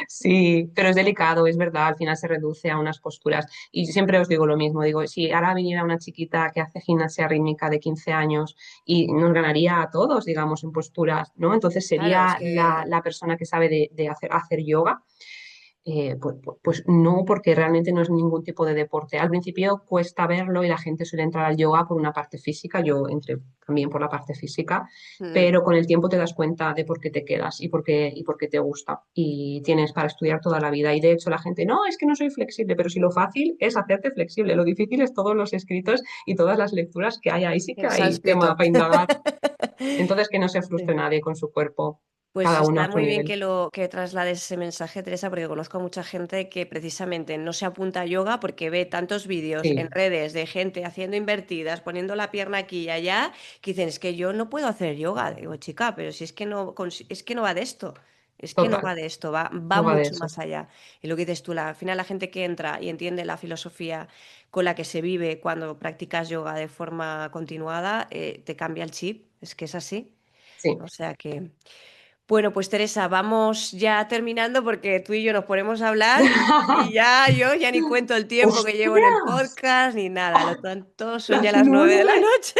Sí, pero es delicado, es verdad, al final se reduce a unas posturas. Y siempre os digo lo mismo, digo, si ahora viniera una chiquita que hace gimnasia rítmica de 15 años y nos ganaría a todos, digamos, en posturas, ¿no? Entonces Claro, es sería la, que la persona que sabe de hacer yoga. Pues no, porque realmente no es ningún tipo de deporte. Al principio cuesta verlo y la gente suele entrar al yoga por una parte física, yo entré también por la parte física, mm, pero con el tiempo te das cuenta de por qué te quedas y por qué te gusta y tienes para estudiar toda la vida. Y de hecho la gente, no, es que no soy flexible, pero si lo fácil es hacerte flexible, lo difícil es todos los escritos y todas las lecturas que hay. Ahí sí que en hay tema sánscrito. para indagar. Entonces que no se frustre Sí. nadie con su cuerpo, Pues cada uno a está su muy bien nivel. que traslades ese mensaje, Teresa, porque conozco a mucha gente que precisamente no se apunta a yoga porque ve tantos vídeos en Sí, redes de gente haciendo invertidas, poniendo la pierna aquí y allá, que dicen, es que yo no puedo hacer yoga. Digo, chica, pero si es que no, es que no va de esto. Es que no va total, de esto, va no va de mucho eso. más allá. Y lo que dices tú, al final la gente que entra y entiende la filosofía con la que se vive cuando practicas yoga de forma continuada, te cambia el chip. Es que es así. Sí. O sea que... Bueno, pues Teresa, vamos ya terminando porque tú y yo nos ponemos a hablar y ya yo ya ni cuento el tiempo que llevo en el ¡Ostras! podcast ni nada, lo tanto son ya Las las 9 de la 9. noche.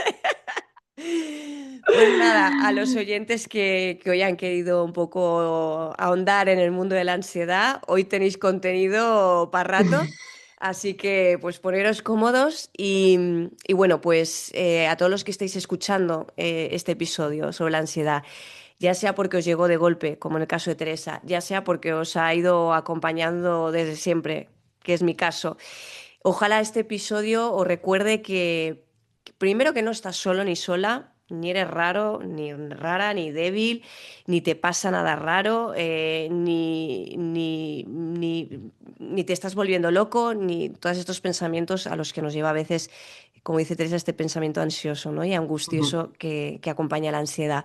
Pues nada, a los oyentes que hoy han querido un poco ahondar en el mundo de la ansiedad, hoy tenéis contenido para rato, así que pues poneros cómodos y bueno, pues a todos los que estéis escuchando este episodio sobre la ansiedad, ya sea porque os llegó de golpe, como en el caso de Teresa, ya sea porque os ha ido acompañando desde siempre, que es mi caso. Ojalá este episodio os recuerde que primero que no estás solo ni sola, ni eres raro, ni rara, ni débil, ni te pasa nada raro, ni te estás volviendo loco, ni todos estos pensamientos a los que nos lleva a veces, como dice Teresa, este pensamiento ansioso, ¿no?, y Ujú. angustioso que acompaña la ansiedad.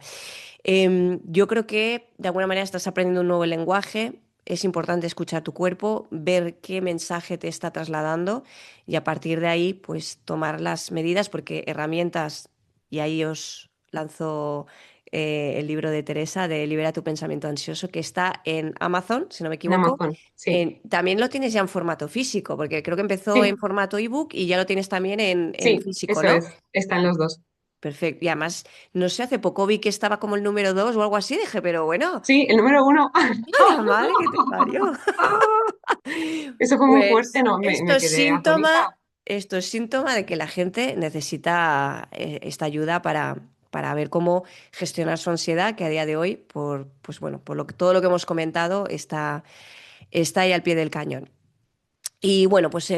Yo creo que de alguna manera estás aprendiendo un nuevo lenguaje. Es importante escuchar tu cuerpo, ver qué mensaje te está trasladando y a partir de ahí, pues tomar las medidas, porque herramientas, y ahí os lanzo el libro de Teresa de Libera tu pensamiento ansioso, que está en Amazon, si no me En equivoco. Amazon, sí. También lo tienes ya en formato físico, porque creo que empezó en Sí, formato ebook y ya lo tienes también en sí, físico, eso ¿no? es. Están los dos. Perfecto. Y además, no sé, hace poco vi que estaba como el número 2 o algo así. Dije, pero bueno, Sí, el número uno. ¡a la madre que te parió! Eso fue muy fuerte, Pues no, me quedé atónita. esto es síntoma de que la gente necesita esta ayuda para ver cómo gestionar su ansiedad, que a día de hoy, pues bueno, todo lo que hemos comentado, está ahí al pie del cañón. Y bueno, pues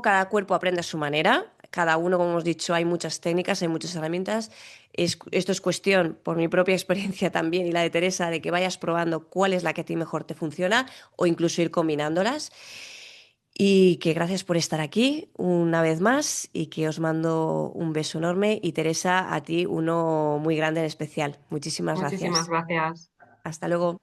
cada cuerpo aprende a su manera. Cada uno, como hemos dicho, hay muchas técnicas, hay muchas herramientas. Esto es cuestión, por mi propia experiencia también y la de Teresa, de que vayas probando cuál es la que a ti mejor te funciona o incluso ir combinándolas. Y que gracias por estar aquí una vez más y que os mando un beso enorme y Teresa, a ti uno muy grande en especial. Muchísimas Muchísimas gracias. gracias. Hasta luego.